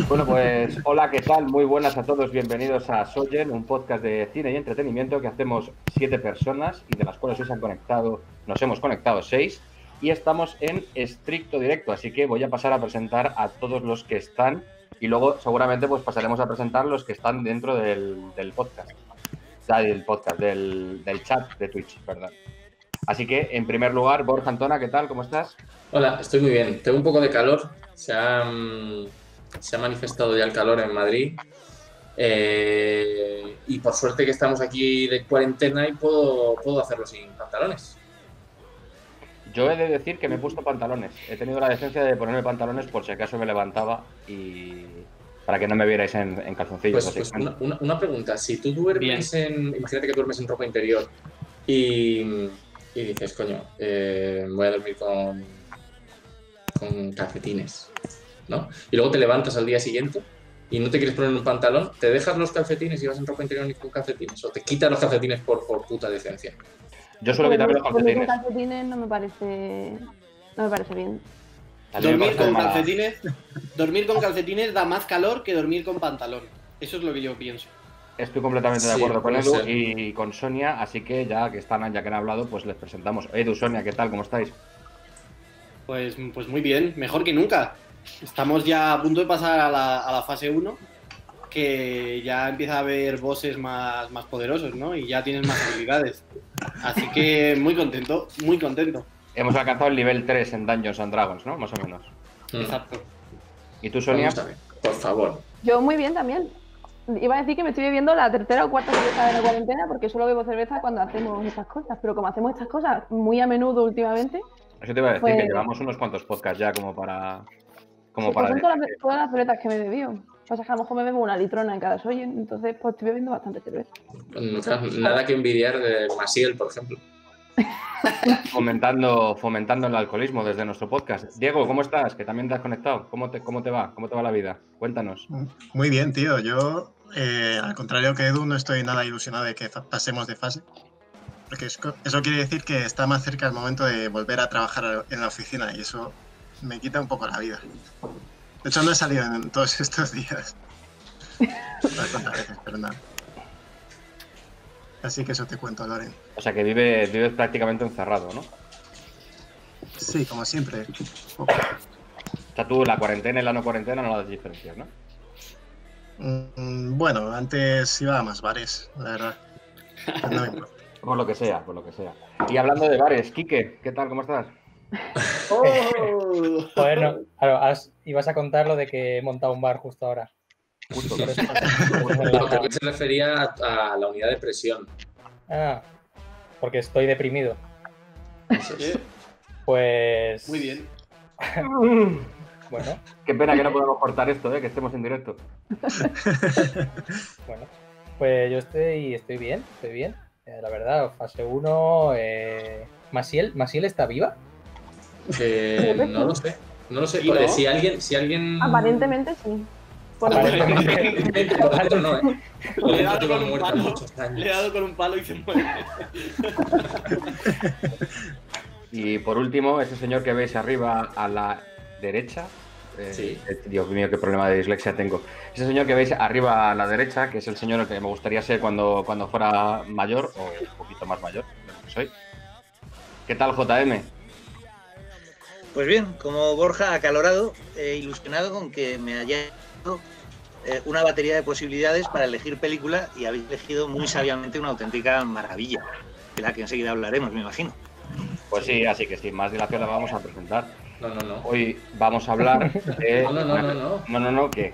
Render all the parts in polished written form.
Bueno, pues hola, ¿qué tal? Muy buenas a todos, bienvenidos a Soyen, un podcast de cine y entretenimiento que hacemos 7 personas y de las cuales nos hemos conectado 6 y estamos en estricto directo, así que voy a pasar a presentar a todos los que están y luego seguramente pues pasaremos a presentar los que están dentro del podcast, del chat de Twitch, perdón. Así que, en primer lugar, Borja Antona, ¿qué tal? ¿Cómo estás? Hola, estoy muy bien. Tengo un poco de calor. Se ha manifestado ya el calor en Madrid. Y por suerte que estamos aquí de cuarentena y puedo hacerlo sin pantalones. Yo he de decir que me he puesto pantalones. He tenido la decencia de ponerme pantalones por si acaso me levantaba y para que no me vierais en calzoncillos, Pues básicamente. una pregunta. Si tú Bien. imagínate que duermes en ropa interior y, y dices, coño, voy a dormir con calcetines, ¿no? Y luego te levantas al día siguiente y no te quieres poner un pantalón, ¿te dejas los calcetines y vas en ropa interior y con calcetines? ¿O te quitas los calcetines por puta decencia? Yo suelo quitarme los Dormir con calcetines. calcetines no me parece bien. A mí me Dormir parece con mala- calcetines da más calor que dormir con pantalón. Eso es lo que yo pienso. Estoy completamente de Sí, acuerdo con puede Edu ser. y con Sonia, así que ya que han hablado, pues les presentamos. Edu, Sonia, ¿qué tal? ¿Cómo estáis? Pues muy bien, mejor que nunca. Estamos ya a punto de pasar a la fase 1, que ya empieza a haber bosses más poderosos, ¿no? Y ya tienes más habilidades. Así que muy contento, muy contento. Hemos alcanzado el nivel 3 en Dungeons and Dragons, ¿no? Más o menos. Exacto. ¿Y tú, Sonia? Vamos a ver, por favor. Yo muy bien también. Iba a decir que me estoy bebiendo la tercera o cuarta cerveza de la cuarentena porque solo bebo cerveza cuando hacemos estas cosas. Pero como hacemos estas cosas muy a menudo últimamente, Eso te iba a decir, pues, que llevamos unos cuantos podcasts ya como para... sí, pues son todas las cervezas que me he bebido. Pasa que a lo mejor me bebo una litrona en cada soy, entonces pues estoy bebiendo bastante cerveza. Nada que envidiar de Masiel, por ejemplo. Fomentando el alcoholismo desde nuestro podcast. Diego, ¿cómo estás? Que también te has conectado. ¿Cómo te va? ¿Cómo te va la vida? Cuéntanos. Muy bien, tío. Yo, al contrario que Edu, no estoy nada ilusionado de que pasemos de fase. Porque eso quiere decir que está más cerca el momento de volver a trabajar en la oficina y eso me quita un poco la vida. De hecho, no he salido en todos estos días. Unas cuantas veces, pero nada. Así que eso te cuento, Loren. O sea, que vives prácticamente encerrado, ¿no? Sí, como siempre. O sea, tú la cuarentena y la no cuarentena no las diferencias, ¿no? Bueno, antes iba a más bares, la verdad. Pero no me importa. Por lo que sea, por lo que sea. Y hablando de bares, Quique, ¿qué tal? ¿Cómo estás? ¡Oh! Joder, no, claro, ibas a contar lo de que he montado un bar justo ahora. Justo. Por eso- No, creo que se refería a la unidad de presión. Ah, porque estoy deprimido. Eso es. Pues... Muy bien. Bueno, Qué pena que no podamos cortar esto, que estemos en directo. bueno. Pues yo estoy bien. La verdad, fase 1... ¿Masiel está viva? No lo sé. No lo sé. ¿Y no? Si alguien... Aparentemente sí. Por lo menos. Aparentemente. Vosotros no, ¿eh? Le he dado Lleva con un muerta palo. muchos años. Le he dado con un palo y se muere. Y por último, ese señor que veis arriba a la derecha. Sí. Dios mío, qué problema de dislexia tengo. Ese señor que veis arriba a la derecha, que es el señor que me gustaría ser cuando fuera mayor, o un poquito más mayor de lo que soy. ¿Qué tal, JM? Pues bien, como Borja, acalorado e ilusionado con que me haya dado una batería de posibilidades para elegir película y habéis elegido muy sabiamente una auténtica maravilla, de la que enseguida hablaremos, me imagino. Pues sí, así que sin más dilación la vamos a presentar. No. Hoy vamos a hablar de... No. No, ¿qué?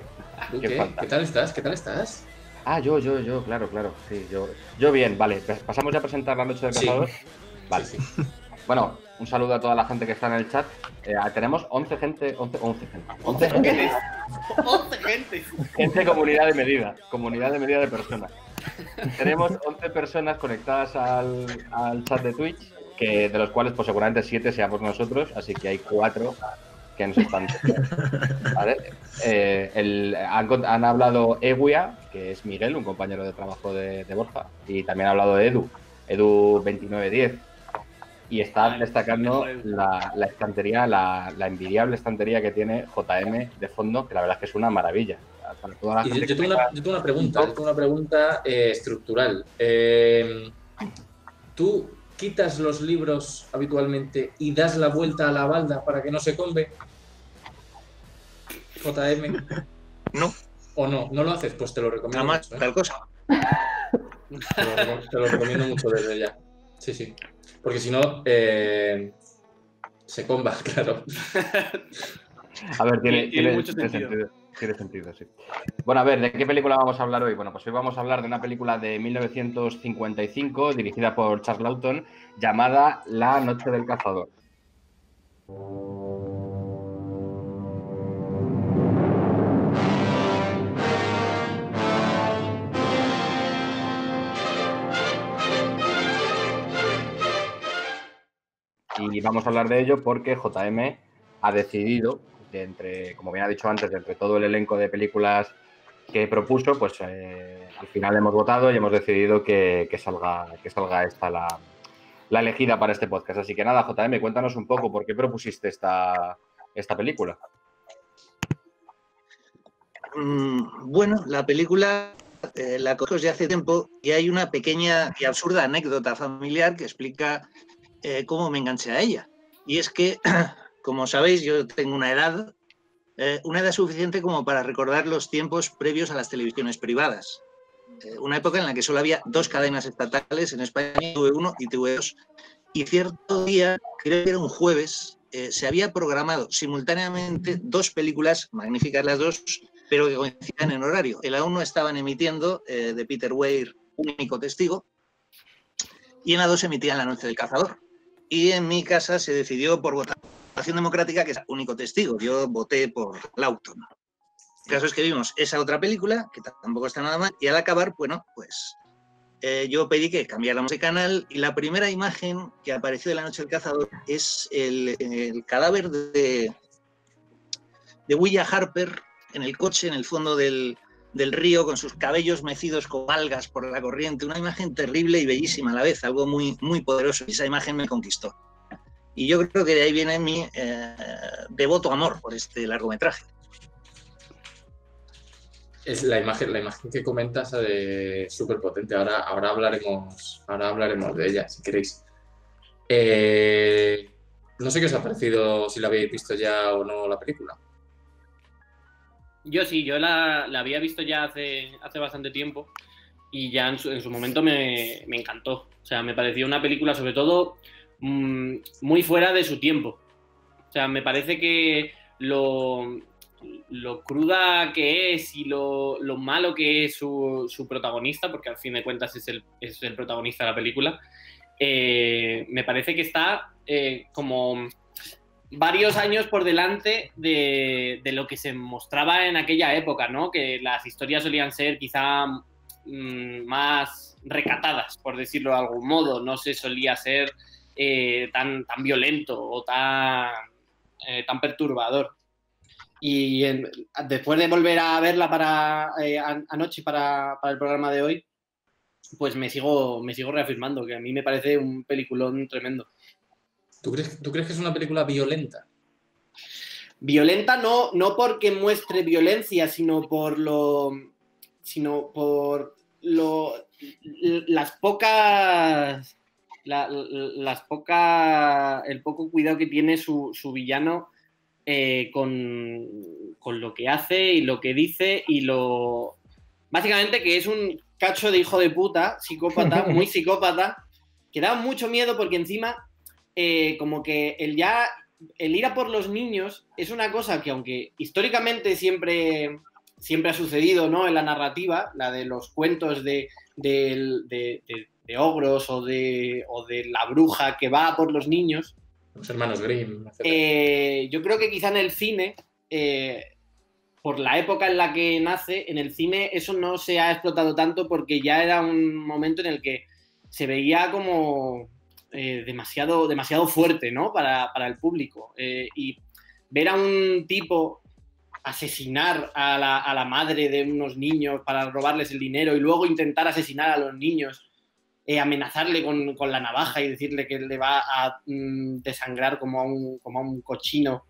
¿Tú ¿Qué qué? falta? ¿Qué tal estás? Ah, yo, claro, sí, yo bien, vale. ¿Pasamos ya a presentar La Noche del Sí. Cazador? Vale. Sí. Bueno, un saludo a toda la gente que está en el chat. Tenemos 11 gente. 11 gentes. 11 gentes. Gente, comunidad de medida de personas. Tenemos 11 personas conectadas al chat de Twitch, de los cuales pues seguramente 7 seamos nosotros, así que hay 4 que nos están... ¿Vale? Han hablado Eguia, que es Miguel, un compañero de trabajo de Borja, y también ha hablado Edu 2910. Y está destacando la estantería, la envidiable estantería que tiene JM de fondo, que la verdad es que es una maravilla. Para toda la gente Yo tengo una pregunta estructural. ¿Tú quitas los libros habitualmente y das la vuelta a la balda para que no se colve? JM. No. ¿O no? ¿No lo haces? Pues te lo recomiendo Nada más, mucho, ¿eh? tal cosa. Te lo recomiendo mucho desde ya. Sí, sí. Porque si no, se comba, claro. A ver, Tiene mucho sentido. Tiene sentido, sí. Bueno, a ver, ¿de qué película vamos a hablar hoy? Bueno, pues hoy vamos a hablar de una película de 1955 dirigida por Charles Lawton llamada La Noche del Cazador. Y vamos a hablar de ello porque JM ha decidido, como bien ha dicho antes, de entre todo el elenco de películas que propuso, pues al final hemos votado y hemos decidido que salga esta la elegida para este podcast. Así que nada, JM, cuéntanos un poco por qué propusiste esta película. Bueno, la película la conozco desde hace tiempo y hay una pequeña y absurda anécdota familiar que explica cómo me enganché a ella. Y es que, como sabéis, yo tengo una edad suficiente como para recordar los tiempos previos a las televisiones privadas. Una época en la que solo había 2 cadenas estatales en España, TV1 y TV2. Y cierto día, creo que era un jueves, se había programado simultáneamente 2 películas, magníficas las 2, pero que coincidían en horario. En la 1 estaban emitiendo de Peter Weir, Único Testigo, y en la 2 emitían La Noche del Cazador. Y en mi casa se decidió por votación democrática que es Único Testigo. Yo voté por Lawton. El caso es que vimos esa otra película, que tampoco está nada mal, y al acabar, bueno, pues yo pedí que cambiáramos de canal y la primera imagen que apareció de La Noche del Cazador es el cadáver de Willa Harper en el coche, en el fondo del río, con sus cabellos mecidos con algas por la corriente. Una imagen terrible y bellísima a la vez, algo muy, muy poderoso. Y esa imagen me conquistó. Y yo creo que de ahí viene mi devoto amor por este largometraje. Es la imagen que comentas súper potente. Ahora hablaremos de ella, si queréis. No sé qué os ha parecido, si la habéis visto ya o no la película. Yo sí, yo la había visto ya hace bastante tiempo y ya en su momento me encantó. O sea, me pareció una película sobre todo muy fuera de su tiempo. O sea, me parece que lo cruda que es y lo malo que es su protagonista, porque al fin de cuentas es el protagonista de la película, me parece que está como varios años por delante de lo que se mostraba en aquella época, ¿no? Que las historias solían ser quizá más recatadas, por decirlo de algún modo. No se solía ser tan violento o tan perturbador. Y después de volver a verla anoche para el programa de hoy, pues me sigo reafirmando que a mí me parece un peliculón tremendo. ¿Tú crees que es una película violenta? Violenta no porque muestre violencia, sino por el poco cuidado que tiene su villano con lo que hace y lo que dice y básicamente que es un cacho de hijo de puta, psicópata, muy psicópata, que da mucho miedo porque encima como que el ir a por los niños es una cosa que, aunque históricamente siempre ha sucedido, ¿no? En la narrativa, la de los cuentos de ogros o de la bruja que va a por los niños. Los hermanos Grimm, etc. Yo creo que quizá en el cine, por la época en la que nace, en el cine eso no se ha explotado tanto porque ya era un momento en el que se veía como demasiado fuerte, ¿no? Para el público. Y ver a un tipo asesinar a la madre de unos niños para robarles el dinero y luego intentar asesinar a los niños amenazarle con la navaja y decirle que le va a desangrar como a un cochino.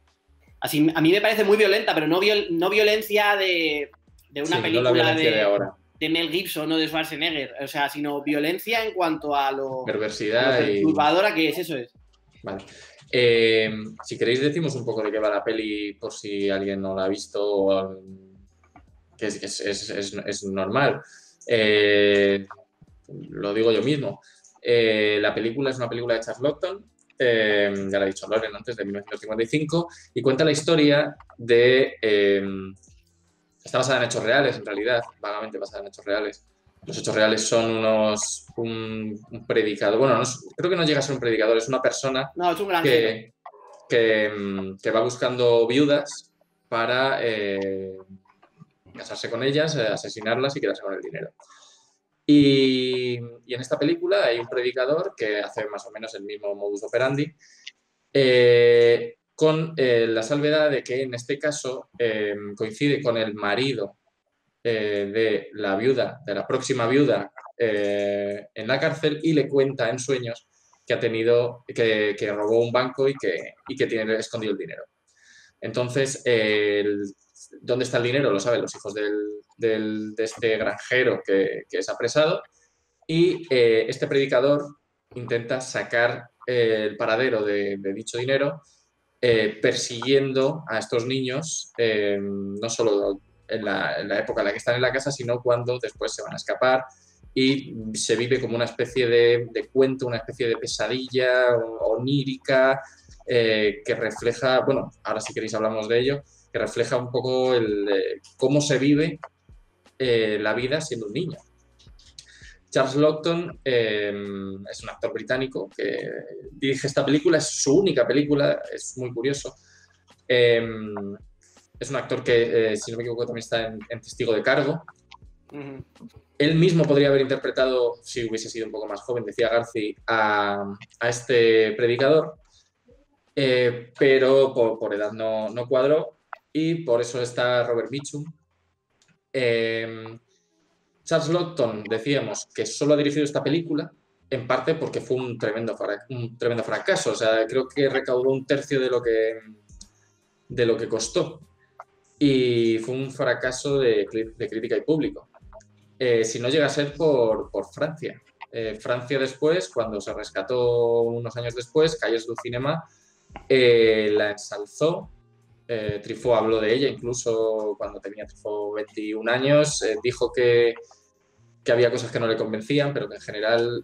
Así, a mí me parece muy violenta, pero no violencia de una película no la violencia de ahora. De Mel Gibson o de Schwarzenegger, o sea, sino violencia en cuanto a lo perversidad y perturbadora que es, eso es. Vale. Si queréis decimos un poco de qué va la peli por si alguien no la ha visto, o, que es normal. Lo digo yo mismo. La película es una película de Charles Laughton, ya lo ha dicho Loren antes, de 1955, y cuenta la historia de... está basada en hechos reales, en realidad, vagamente basada en hechos reales. Los hechos reales son un predicador, bueno, creo que no llega a ser un predicador, es una persona es un granjero que va buscando viudas para casarse con ellas, asesinarlas y quedarse con el dinero. Y en esta película hay un predicador que hace más o menos el mismo modus operandi, con la salvedad de que en este caso coincide con el marido de la viuda, de la próxima viuda en la cárcel, y le cuenta en sueños que ha tenido, que robó un banco y que tiene escondido el dinero. Entonces, ¿dónde está el dinero? Lo saben los hijos de este granjero que es apresado, y este predicador intenta sacar el paradero de dicho dinero persiguiendo a estos niños, no solo en la época en la que están en la casa, sino cuando después se van a escapar, y se vive como una especie de cuento, una especie de pesadilla onírica que refleja, bueno, ahora si queréis hablamos de ello, que refleja un poco cómo se vive la vida siendo un niño. Charles Laughton es un actor británico que dirige esta película, es su única película, es muy curioso. Es un actor que, si no me equivoco, también está en Testigo de Cargo. Uh-huh. Él mismo podría haber interpretado, si hubiese sido un poco más joven, decía Garci, a este predicador, pero por edad no cuadró, y por eso está Robert Mitchum. Charles Laughton, decíamos, que solo ha dirigido esta película, en parte porque fue un tremendo fracaso. O sea, creo que recaudó un tercio de lo que costó. Y fue un fracaso de crítica y público. Si no llega a ser por Francia. Francia después, cuando se rescató unos años después, Cahiers du Cinéma la ensalzó. Truffaut habló de ella, incluso cuando tenía Truffaut 21 años, dijo que había cosas que no le convencían, pero que en general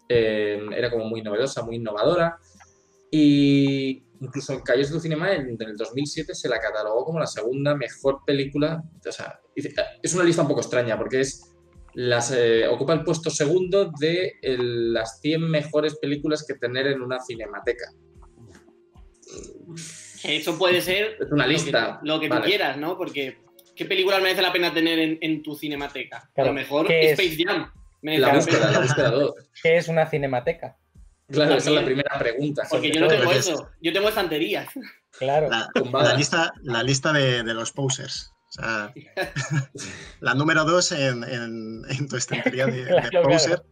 era como muy novedosa, muy innovadora. Y incluso en Cahiers du Cinéma en el 2007 se la catalogó como la segunda mejor película. O sea, es una lista un poco extraña porque ocupa el puesto segundo de las 100 mejores películas que tener en una cinemateca. Eso puede ser es una lista. Lo que tú quieras, ¿no? Porque ¿qué películas merece la pena tener en tu cinemateca? Claro, a lo mejor Space Jam. La búsqueda 2. ¿Qué es una cinemateca? Claro, esa es la primera pregunta. Porque yo no tengo eso. Yo tengo estanterías. Claro. La lista de los posers. O sea, la número 2 en tu estantería de poser.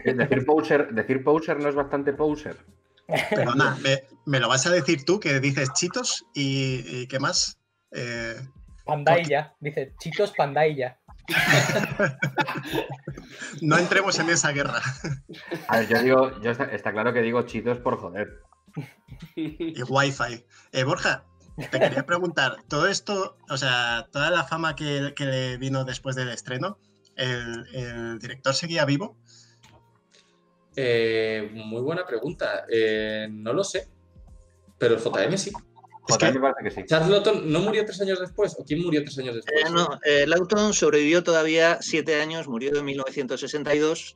Decir poser no es bastante poser. Pero nada, ¿me lo vas a decir tú, que dices Chitos y qué más? Pandailla, dice Chitos Pandailla. No entremos en esa guerra. A ver, yo está claro que digo Chitos por joder. Y Wi-Fi. Borja, te quería preguntar, todo esto, o sea, toda la fama que le vino después del estreno, ¿el director seguía vivo? Muy buena pregunta. No lo sé, pero el JM sí. JM parece que sí. ¿Charles Laughton no murió 3 años después? ¿O quién murió 3 años después? No, Laughton sobrevivió todavía 7 años, murió en 1962.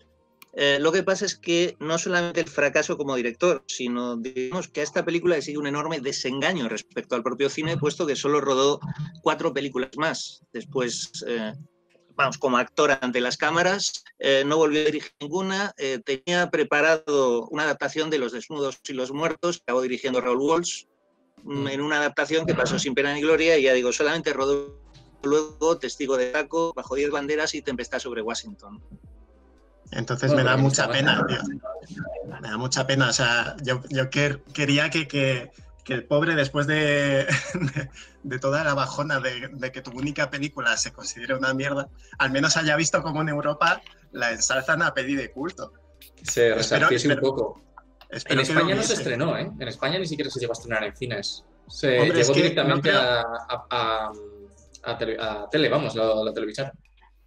Lo que pasa es que no solamente el fracaso como director, sino digamos que a esta película le sigue un enorme desengaño respecto al propio cine, puesto que solo rodó 4 películas más. Después, como actor ante las cámaras, no volvió a dirigir ninguna. Tenía preparado una adaptación de Los desnudos y los muertos, que acabó dirigiendo Raoul Walsh, en una adaptación que pasó sin pena ni gloria, y ya digo, solamente rodó luego Testigo de Cargo, Bajo 10 banderas y Tempestad sobre Washington. Entonces Bueno, me da pero mucha estaba- pena, tío. Me da mucha pena. O sea, yo quería que el pobre, después de toda la bajona de que tu única película se considere una mierda, al menos haya visto cómo en Europa la ensalzan a peli de culto. Se resarciese un poco. En Espero que lo España no se hubiese. estrenó, ¿eh? En España ni siquiera se llegó a estrenar en cines. Se Hombre, es llegó que directamente no creo- a tele, vamos, la televisaron.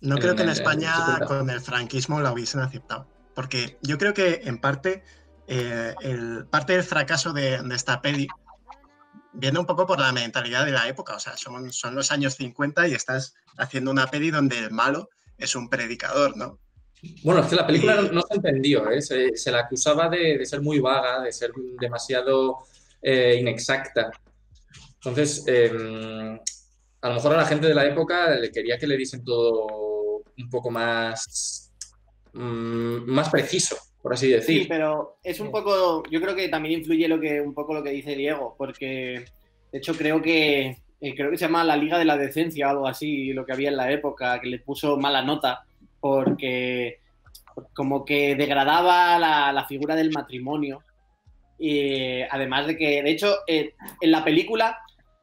No creo que en su España cuenta. con el franquismo la hubiesen aceptado. Porque yo creo que en parte, parte del fracaso de esta peli viene un poco por la mentalidad de la época. O sea, son los años 50 y estás haciendo una peli donde el malo es un predicador, ¿no? Bueno, es que la película Y- no se entendió, ¿eh? Se la acusaba de ser muy vaga, de ser demasiado inexacta. Entonces, a lo mejor a la gente de la época le quería que le diesen todo un poco más, más preciso, por así decir. Sí, pero es un poco, yo creo que también influye un poco lo que dice Diego, porque de hecho creo que se llama la Liga de la Decencia o algo así, lo que había en la época, que le puso mala nota porque como que degradaba la figura del matrimonio. Y además de que, de hecho, en la película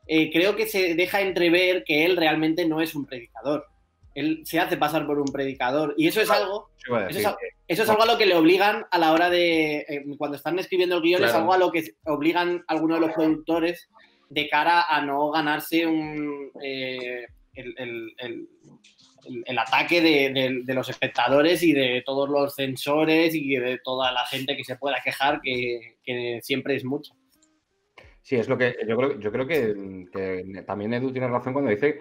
creo que se deja entrever que él realmente no es un predicador. Él se hace pasar por un predicador. Y eso es algo... Iba a decir Eso es algo a lo que le obligan a la hora de... cuando están escribiendo el guión, Claro. es algo a lo que obligan algunos de los productores de cara a no ganarse el ataque de los espectadores y de todos los censores y de toda la gente que se pueda quejar, que siempre es mucho. Sí, es lo que yo creo que también Edu tiene razón cuando dice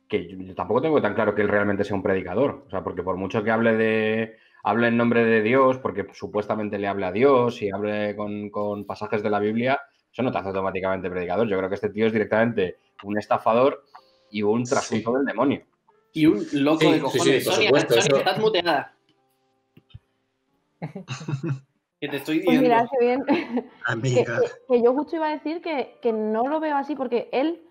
que yo tampoco tengo tan claro que él realmente sea un predicador. O sea, porque por mucho que hable en nombre de Dios, porque supuestamente le hable a Dios y hable con pasajes de la Biblia, eso no te hace automáticamente predicador. Yo creo que este tío es directamente un estafador y un trasunto del demonio. Y un loco Sí, de cojones. sí, por Sonia, supuesto, Sonia, eso- estás muteada. Que te estoy Pues diciendo. mira, qué bien. Amiga. Que yo justo iba a decir que no lo veo así porque él,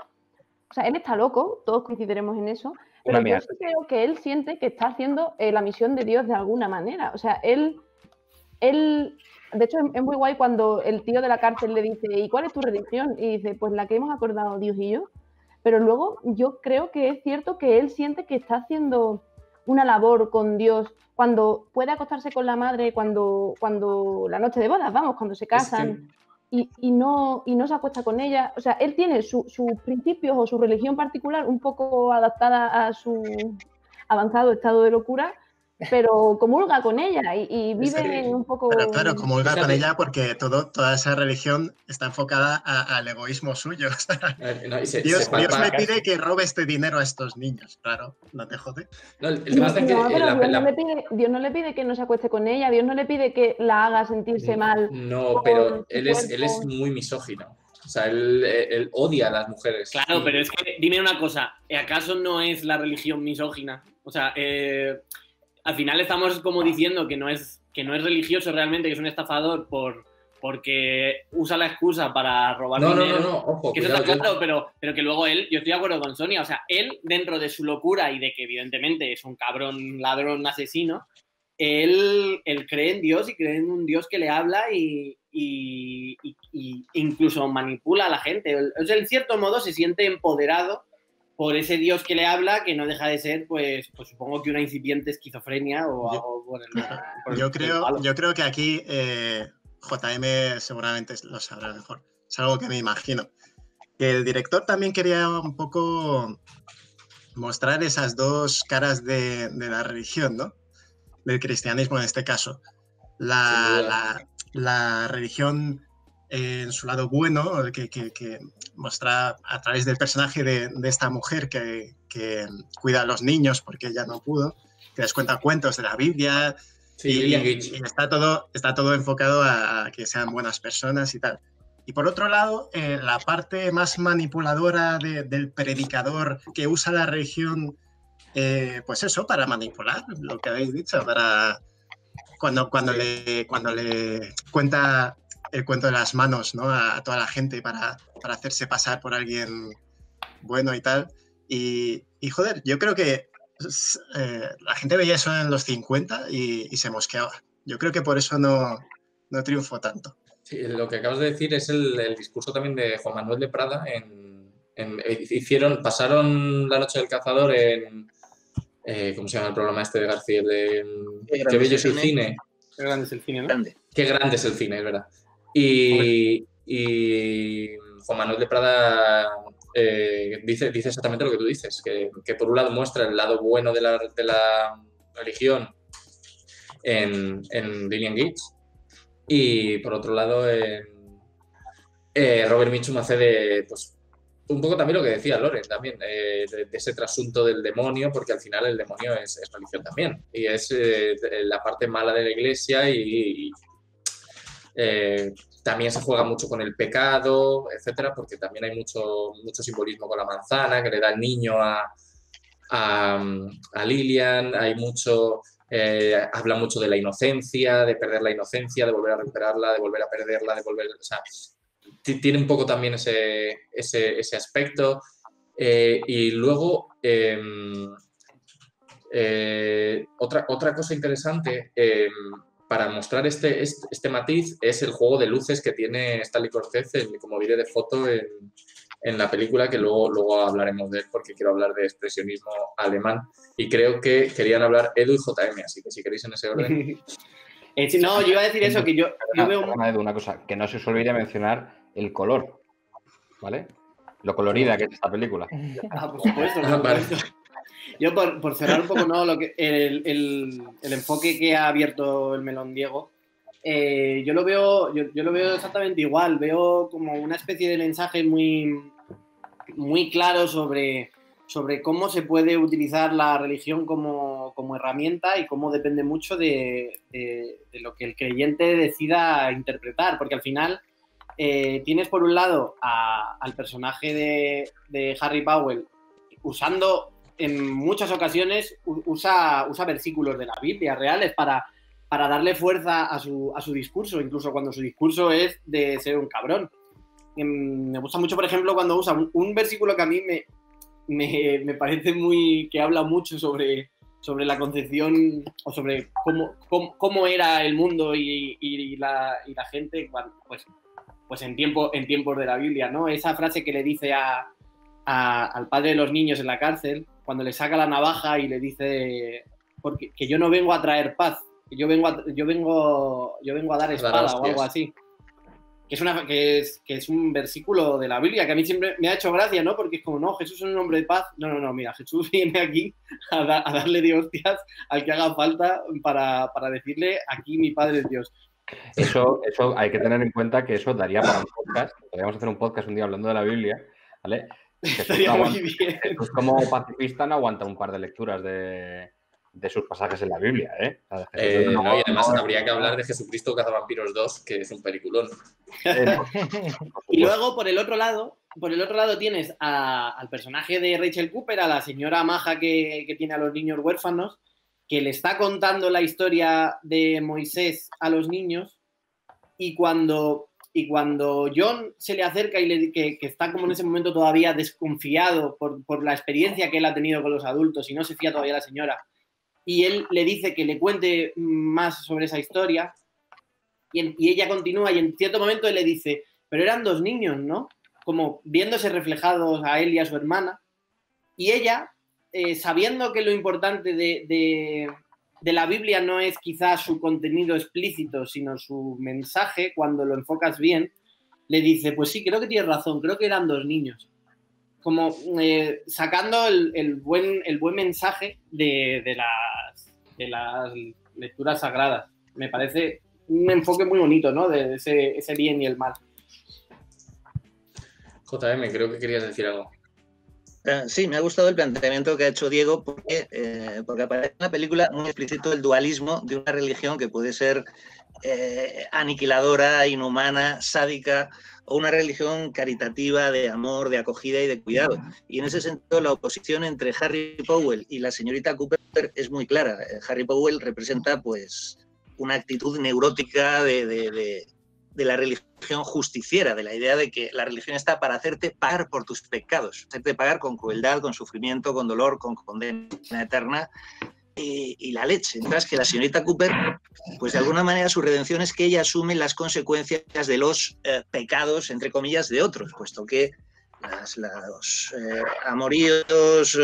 o sea, él está loco, todos coincidiremos en eso, pero Una yo mía. sí creo que él siente que está haciendo la misión de Dios de alguna manera. O sea, él de hecho, es muy guay cuando el tío de la cárcel le dice, ¿y cuál es tu religión? Y dice, pues la que hemos acordado Dios y yo. Pero luego yo creo que es cierto que él siente que está haciendo una labor con Dios cuando puede acostarse con la madre, cuando la noche de bodas, vamos, cuando se casan y no se acuesta con ella. O sea, él tiene sus principios o su religión particular un poco adaptada a su avanzado estado de locura, pero comulga con ella y vive un poco... Pero claro, comulga con Fíjate. ella porque toda esa religión está enfocada al egoísmo suyo. O sea, No, y se Dios palpa- me pide que robe este dinero a estos niños. Claro, no te jode. No, el tema está en que No, pero la- Dios no le pide que no se acueste con ella, Dios no le pide que la haga sentirse mal. No, por pero su él es cuerpo. muy misógino. O sea, él odia a las mujeres. Claro, pero es que dime una cosa, ¿acaso no es la religión misógina? O sea, al final estamos como diciendo que no es religioso realmente, que es un estafador porque usa la excusa para robar dinero. No, ojo, Que eso cuidado, está claro, pero que luego él, yo estoy de acuerdo con Sonia, o sea, él dentro de su locura y de que evidentemente es un cabrón, ladrón, asesino, él cree en Dios y cree en un Dios que le habla y incluso manipula a la gente. O sea, en cierto modo se siente empoderado por ese Dios que le habla, que no deja de ser, pues supongo que una incipiente esquizofrenia o algo por el Yo palo. creo que aquí JM seguramente lo sabrá mejor. Es algo que me imagino. Que el director también quería un poco mostrar esas dos caras de la religión, ¿no? Del cristianismo en este caso. La religión en su lado bueno, que muestra a través del personaje de esta mujer que cuida a los niños porque ella no pudo, que les cuenta cuentos de la Biblia. Sí, y Lillian Gage. está todo enfocado a que sean buenas personas y tal. Y por otro lado, la parte más manipuladora del predicador que usa la religión, pues eso, para manipular, lo que habéis dicho, para cuando le cuenta el cuento de las manos, ¿no? A toda la gente para hacerse pasar por alguien bueno y tal. Y joder, yo creo que La gente veía eso en los 50 y se mosqueaba. Yo creo que por eso no triunfó tanto. Sí, lo que acabas de decir es el discurso también de Juan Manuel de Prada. Pasaron La Noche del Cazador en... ¿cómo se llama el programa este de García? Qué bello es el cine. Qué grande es el cine, ¿no? Grande. Qué grande es el cine, es verdad. Y Juan Manuel de Prada dice exactamente lo que tú dices, que por un lado muestra el lado bueno de la religión en Lillian Gates, y por otro lado Robert Mitchum hace de, pues, un poco también lo que decía Loren también, de ese trasunto del demonio, porque al final el demonio es religión también, y es la parte mala de la iglesia, y también se juega mucho con el pecado, etcétera, porque también hay mucho simbolismo con la manzana que le da el niño a Lillian. Hay mucho, habla mucho de la inocencia, de perder la inocencia, de volver a recuperarla, de volver a perderla, o sea, tiene un poco también ese aspecto. Y luego otra cosa interesante para mostrar este matiz es el juego de luces que tiene Stanley Corsese como vídeo de foto en la película, que luego hablaremos de él porque quiero hablar de expresionismo alemán y creo que querían hablar Edu y JM, así que si queréis en ese orden. No, yo iba a decir eso, que yo veo... Edu, una cosa, que no se os olvide mencionar el color, ¿vale? Lo colorida que es esta película. Por supuesto. Vale. Yo, por cerrar un poco, ¿no? el enfoque que ha abierto el melón Diego, yo lo veo exactamente igual. Veo como una especie de mensaje muy, muy claro sobre cómo se puede utilizar la religión como herramienta y cómo depende mucho de lo que el creyente decida interpretar. Porque al final tienes por un lado al personaje de Harry Powell usando... En muchas ocasiones usa versículos de la Biblia reales para darle fuerza a su discurso, incluso cuando su discurso es de ser un cabrón. Me gusta mucho, por ejemplo, cuando usa un versículo que a mí me parece que habla mucho sobre la concepción o sobre cómo era el mundo y la gente pues en tiempos de la Biblia, ¿no? Esa frase que le dice al padre de los niños en la cárcel, cuando le saca la navaja y le dice que yo no vengo a traer paz, que yo vengo a dar espada o algo así. Que es un versículo de la Biblia que a mí siempre me ha hecho gracia, ¿no? Porque es como, no, Jesús es un hombre de paz. No, mira, Jesús viene aquí a darle de hostias al que haga falta para decirle, aquí mi Padre es Dios. Eso hay que tener en cuenta que eso daría para un podcast. Podríamos hacer un podcast un día hablando de la Biblia, ¿vale? Estaría muy bien. Jesús como pacifista no aguanta un par de lecturas de sus pasajes en la Biblia, ¿eh? Y además habría que hablar de Jesucristo Cazavampiros 2, que es un peliculón. Y luego, por el otro lado tienes al personaje de Rachel Cooper, a la señora maja que tiene a los niños huérfanos, que le está contando la historia de Moisés a los niños, y cuando John se le acerca y que está como en ese momento todavía desconfiado por la experiencia que él ha tenido con los adultos y no se fía todavía la señora, y él le dice que le cuente más sobre esa historia, y ella continúa, y en cierto momento él le dice, pero eran 2 niños, ¿no? Como viéndose reflejados a él y a su hermana, y ella, sabiendo que lo importante de la Biblia no es quizás su contenido explícito, sino su mensaje, cuando lo enfocas bien, le dice, pues sí, creo que tienes razón, creo que eran 2 niños. Como sacando el buen mensaje de las lecturas sagradas. Me parece un enfoque muy bonito, ¿no? De ese bien y el mal. JM, creo que querías decir algo. Sí, me ha gustado el planteamiento que ha hecho Diego porque aparece en la película muy explícito el dualismo de una religión que puede ser aniquiladora, inhumana, sádica, o una religión caritativa de amor, de acogida y de cuidado. Y en ese sentido la oposición entre Harry Powell y la señorita Cooper es muy clara. Harry Powell representa pues una actitud neurótica de de la religión justiciera, de la idea de que la religión está para hacerte pagar por tus pecados, hacerte pagar con crueldad, con sufrimiento, con dolor, con condena eterna y la leche. Mientras que la señorita Cooper, pues de alguna manera su redención es que ella asume las consecuencias de los pecados, entre comillas, de otros, puesto que los amoríos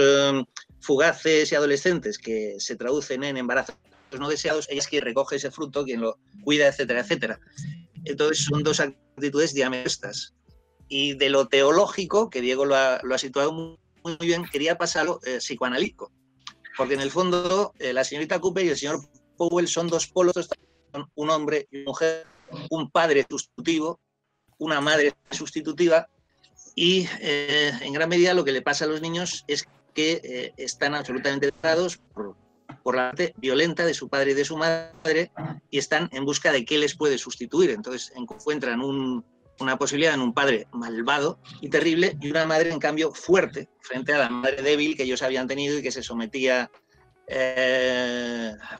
fugaces y adolescentes que se traducen en embarazos no deseados, ella es quien recoge ese fruto, quien lo cuida, etcétera, etcétera. Entonces son dos actitudes diametrales. Y de lo teológico, que Diego lo ha situado muy bien, quería pasarlo psicoanalítico. Porque en el fondo la señorita Cooper y el señor Powell son dos polos, son un hombre y una mujer, un padre sustitutivo, una madre sustitutiva, y en gran medida lo que le pasa a los niños es que están absolutamente tratados por la parte violenta de su padre y de su madre, y están en busca de qué les puede sustituir. Entonces encuentran una posibilidad en un padre malvado y terrible, y una madre, en cambio, fuerte, frente a la madre débil que ellos habían tenido y que se sometía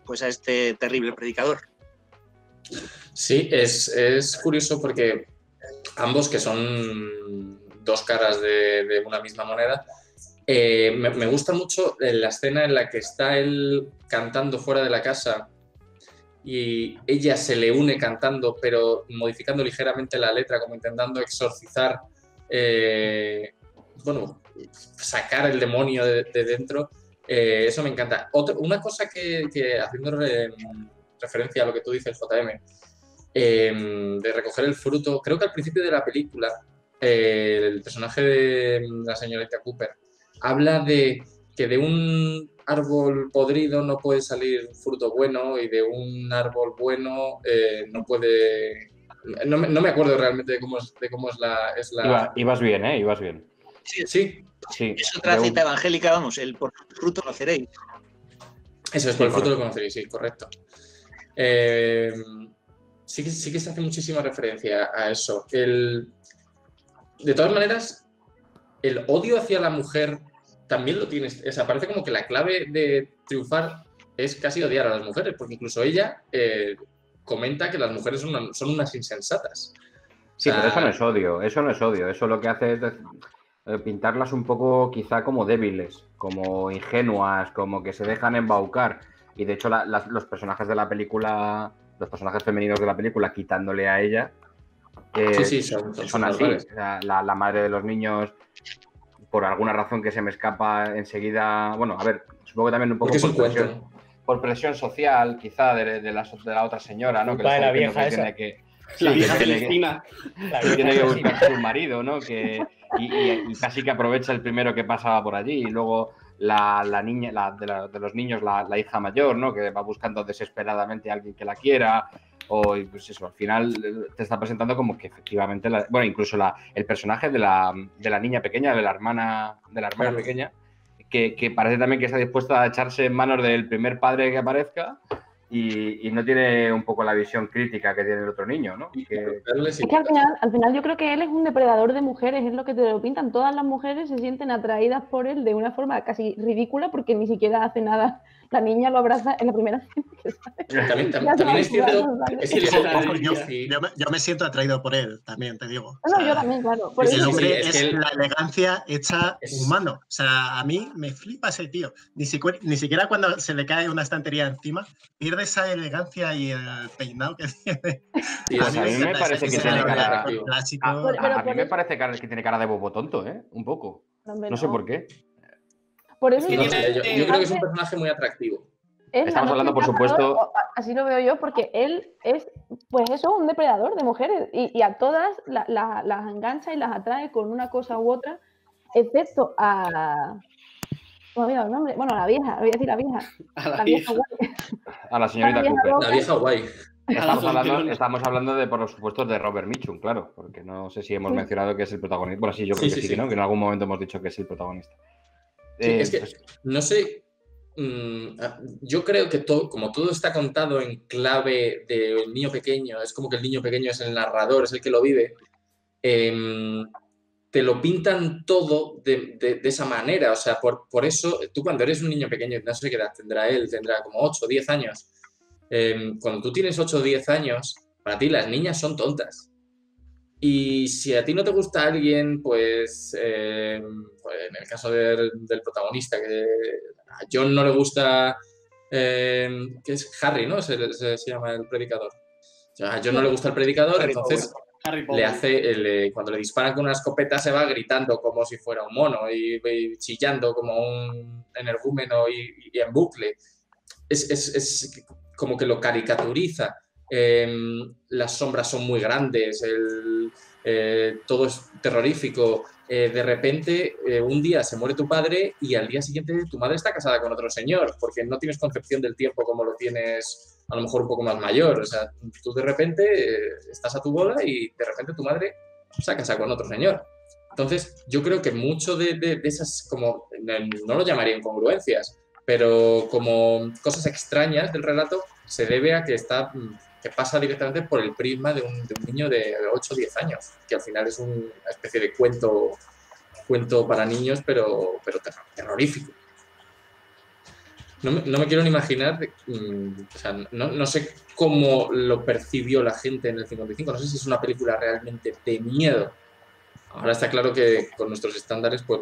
pues a este terrible predicador. Sí, es curioso porque ambos, que son dos caras de una misma moneda, me gusta mucho la escena en la que está él cantando fuera de la casa y ella se le une cantando, pero modificando ligeramente la letra, como intentando exorcizar, sacar el demonio de dentro. Eso me encanta. Una cosa que haciendo referencia a lo que tú dices, JM, de recoger el fruto, creo que al principio de la película, el personaje de la señorita Cooper habla de que de un árbol podrido no puede salir fruto bueno, y de un árbol bueno no puede... No me acuerdo realmente de cómo es la... Ibas bien, ¿eh? Ibas bien. Sí. Es otra cita evangélica, vamos, el por su fruto conoceréis. Eso es, por el fruto lo conoceréis, sí, correcto. Sí que se hace muchísima referencia a eso. De todas maneras, el odio hacia la mujer también lo tienes. O sea, parece como que la clave de triunfar es casi odiar a las mujeres, porque incluso ella comenta que las mujeres son unas insensatas. Sí, pero eso no es odio, eso lo que hace es pintarlas un poco quizá como débiles, como ingenuas, como que se dejan embaucar. Y de hecho los personajes de la película, los personajes femeninos de la película, quitándole a ella, son así. O sea, la madre de los niños, por alguna razón que se me escapa enseguida, bueno, a ver, supongo que también un poco por presión social, quizá de la otra señora, ¿no? Que la vieja que esa. tiene que tiene que buscar su marido, ¿no? Y casi que aprovecha el primero que pasaba por allí, y luego la niña, de los niños, la hija mayor, ¿no? Que va buscando desesperadamente a alguien que la quiera, o pues eso, al final te está presentando como que efectivamente, incluso el personaje de la niña pequeña, de la hermana pequeña, que parece también que está dispuesta a echarse en manos del primer padre que aparezca, y no tiene un poco la visión crítica que tiene el otro niño, ¿no? Es que al final yo creo que él es un depredador de mujeres, es lo que te lo pintan. Todas las mujeres se sienten atraídas por él de una forma casi ridícula, porque ni siquiera hace nada. La niña lo abraza en la primera escena que sale. También es cierto. Yo me siento atraído por él, también te digo. No, yo también, claro. Por el hombre es la elegancia hecha humano. O sea, a mí me flipa ese tío. Ni siquiera cuando se le cae una estantería encima, pierde esa elegancia y el peinado que tiene. A mí me parece que tiene cara... clásico. A mí me parece que tiene cara de bobo tonto, ¿eh? Un poco. No sé por qué. Por eso yo creo que es un personaje muy atractivo. Estamos hablando, por supuesto... Así lo veo yo, porque él es, pues eso, un depredador de mujeres, y a todas las engancha y las atrae con una cosa u otra, excepto a... No me el nombre. Bueno, a la vieja, voy a decir la vieja. A la vieja guay. A la señorita Cooper. La vieja guay. Estamos hablando de, por supuesto, de Robert Mitchum, claro, porque no sé si hemos mencionado que es el protagonista. Bueno, sí, yo creo que sí, ¿no? Que en algún momento hemos dicho que es el protagonista. Sí, es que, no sé, yo creo que como todo está contado en clave del niño pequeño, es como que el niño pequeño es el narrador, es el que lo vive, te lo pintan todo de esa manera. O sea, por eso, tú cuando eres un niño pequeño, no sé qué edad tendrá él, tendrá como 8 o 10 años, cuando tú tienes 8 o 10 años, para ti las niñas son tontas. Y si a ti no te gusta alguien, pues en el caso del protagonista, que a John no le gusta, que es Harry, ¿no? Se llama el predicador. O sea, a John no le gusta el predicador, Harry entonces Harry le Potter. hace, cuando le disparan con una escopeta se va gritando como si fuera un mono y chillando como un energúmeno y en bucle. Es como que lo caricaturiza. Las sombras son muy grandes, todo es terrorífico. De repente, un día se muere tu padre y al día siguiente tu madre está casada con otro señor, porque no tienes concepción del tiempo como lo tienes a lo mejor un poco más mayor. O sea, tú de repente estás a tu boda y de repente tu madre se ha casado con otro señor. Entonces, yo creo que mucho de esas, como, no lo llamaría incongruencias, pero como cosas extrañas del relato, se debe a que pasa directamente por el prisma de un niño de 8 o 10 años, que al final es una especie de cuento para niños, pero terrorífico. No me quiero ni imaginar, o sea, no sé cómo lo percibió la gente en el 55, no sé si es una película realmente de miedo. Ahora está claro que con nuestros estándares, pues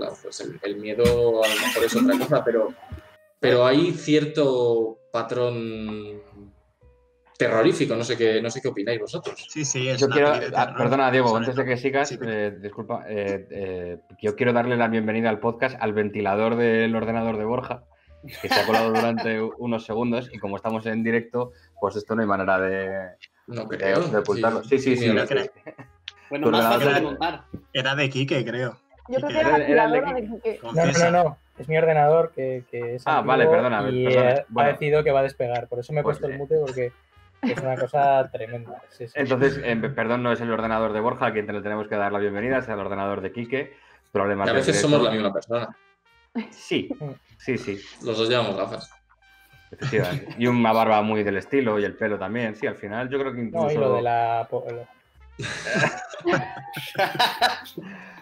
el miedo a lo mejor es otra cosa, pero hay cierto patrón terrorífico, no sé qué opináis vosotros. Sí, es Yo una quiero, peli de terror, perdona Diego, sobre antes de todo. que sigas, Sí. disculpa, yo quiero darle la bienvenida al podcast al ventilador del ordenador de Borja, que se ha colado durante unos segundos y como estamos en directo, pues esto no hay manera No creo. de ocultarlo. Sí. no creo. Bueno, Tu más ordenador fácil de era- montar. Era de Quique, creo. Yo creo que Quique, era la Era el de aspiradora de que confiesa. No. Es mi ordenador que es Ah, antiguo vale, perdona. y Bueno, ha decidido que va a despegar. Por eso me he pues puesto el bien. mute porque es una cosa tremenda. Sí. Entonces, perdón, no es el ordenador de Borja a quien le tenemos que dar la bienvenida, es el ordenador de Quique. Problemas Y a de veces directo. somos la misma persona. Sí. Los dos llevamos gafas. Efectivamente. Y una barba muy del estilo y el pelo también. Sí, al final yo creo que incluso... No, y lo de la...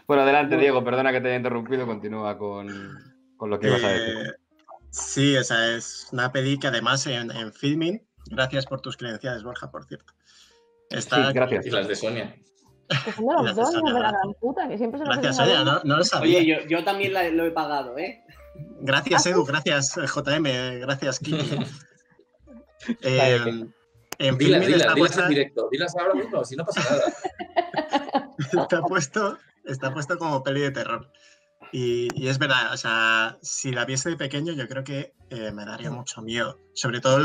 Bueno, adelante, Diego, perdona que te haya interrumpido, continúa con lo que ibas a decir. Sí, o sea, es una peli que además en Filmin, gracias por tus credenciales, Borja, por cierto. Está, Sí, gracias. Y las de Sonia. que son de los Gracias, dos, hijos de la Sonia. gran puta, que siempre se lo Gracias, hacen a Sonia, uno. no lo sabía. Oye, yo también lo he pagado, ¿eh? Gracias, Edu, gracias, JM, gracias, Kiki. Vale, En Dilas Filmin está en puesta, directo. Dilas ahora mismo, si no pasa nada. está puesto como peli de terror. Y es verdad, o sea, si la viese de pequeño, yo creo que me daría mucho miedo. Sobre todo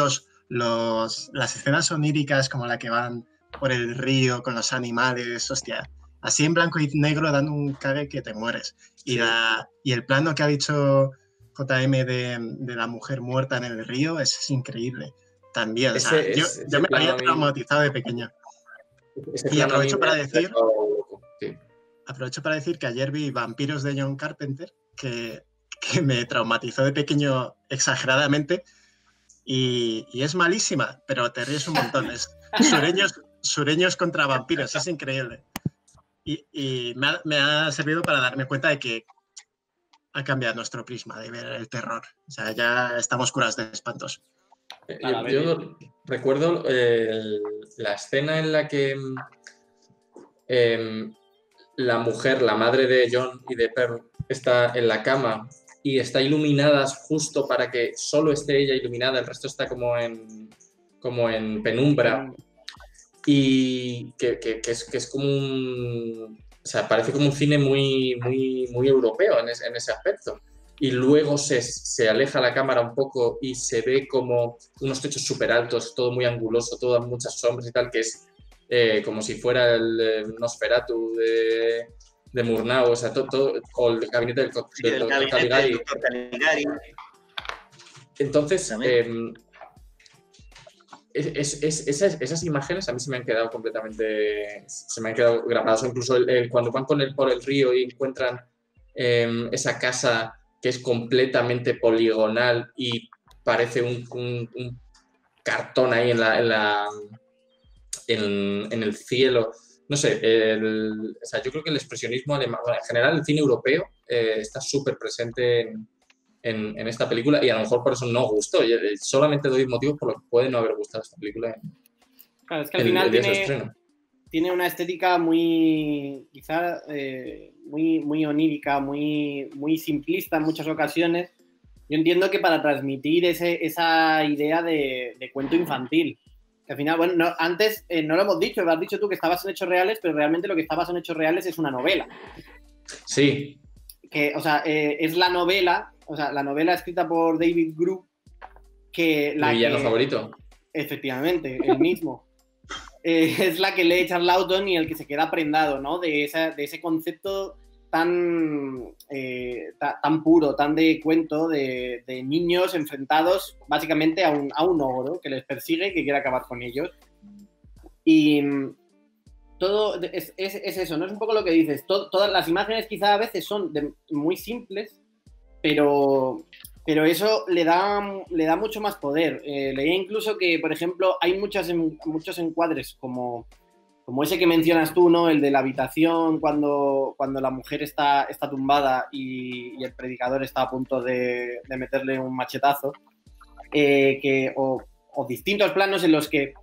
las escenas oníricas, como la que van por el río con los animales, hostia. Así en blanco y negro dando un cague que te mueres. Sí. Y el plano que ha dicho JM de la mujer muerta en el río es increíble. También, o sea, Ese yo me plano había a mí- traumatizado de pequeño. Ese Y plano a mí aprovecho me para ha decir- dejado loco. Sí. Aprovecho para decir que ayer vi Vampiros de John Carpenter, que me traumatizó de pequeño exageradamente y es malísima, pero te ríes un montón. Es sureños contra vampiros, es increíble. Y me ha servido para darme cuenta de que ha cambiado nuestro prisma de ver el terror. O sea, ya estamos curados de espantos. Yo recuerdo la escena en la que la mujer, la madre de John y de Pearl, está en la cama y está iluminada justo para que solo esté ella iluminada, el resto está como en penumbra. Y que es como un... O sea, parece como un cine muy europeo en ese aspecto. Y luego se aleja la cámara un poco y se ve como unos techos súper altos, todo muy anguloso, todas muchas sombras y tal, que es como si fuera el Nosferatu de Murnau, o sea, todo, o el gabinete del El Caligari. doctor Caligari. Entonces, También. esas imágenes a mí se me han quedado completamente, se me han quedado grabadas. O incluso cuando van por el río y encuentran esa casa que es completamente poligonal y parece un cartón ahí en el cielo. No sé, o sea, yo creo que el expresionismo alemán, bueno, en general el cine europeo está súper presente en esta película y a lo mejor por eso no gustó. Solamente doy motivos por los que puede no haber gustado esta película Claro, es que al final día de su estreno. tiene una estética muy, quizá, muy onírica, muy simplista en muchas ocasiones. Yo entiendo que para transmitir esa idea de cuento infantil. Que al final, bueno, antes no lo hemos dicho, lo has dicho tú que estabas en hechos reales, pero realmente lo que estabas en hechos reales es una novela. Sí. Que, o sea, es la novela escrita por David Group, que Mi villano favorito. Efectivamente, el mismo. Es la que lee Charlton y el que se queda prendado, ¿no? De ese concepto tan puro, tan de cuento, de niños enfrentados básicamente a un ogro que les persigue y que quiere acabar con ellos. Y todo es eso, ¿no? Es un poco lo que dices. Todas las imágenes quizá a veces son muy simples, pero eso le da mucho más poder. Leía incluso que, por ejemplo, hay muchos encuadres como ese que mencionas tú, ¿no? El de la habitación cuando la mujer está tumbada y el predicador está a punto de meterle un machetazo. O distintos planos en los que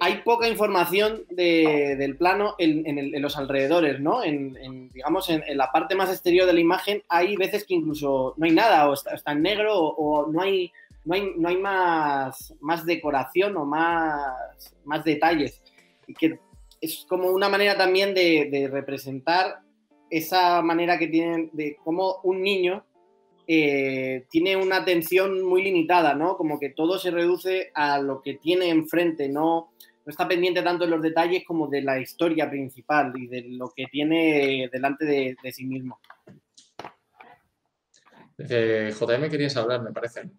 hay poca información del plano en los alrededores, ¿no? Digamos, en la parte más exterior de la imagen hay veces que incluso no hay nada, o está en negro, o no hay más decoración o más detalles. Y que es como una manera también de representar esa manera que tienen de cómo un niño tiene una atención muy limitada, ¿no? Como que todo se reduce a lo que tiene enfrente, no está pendiente tanto de los detalles como de la historia principal y de lo que tiene delante de sí mismo. JM querías hablar, me parece.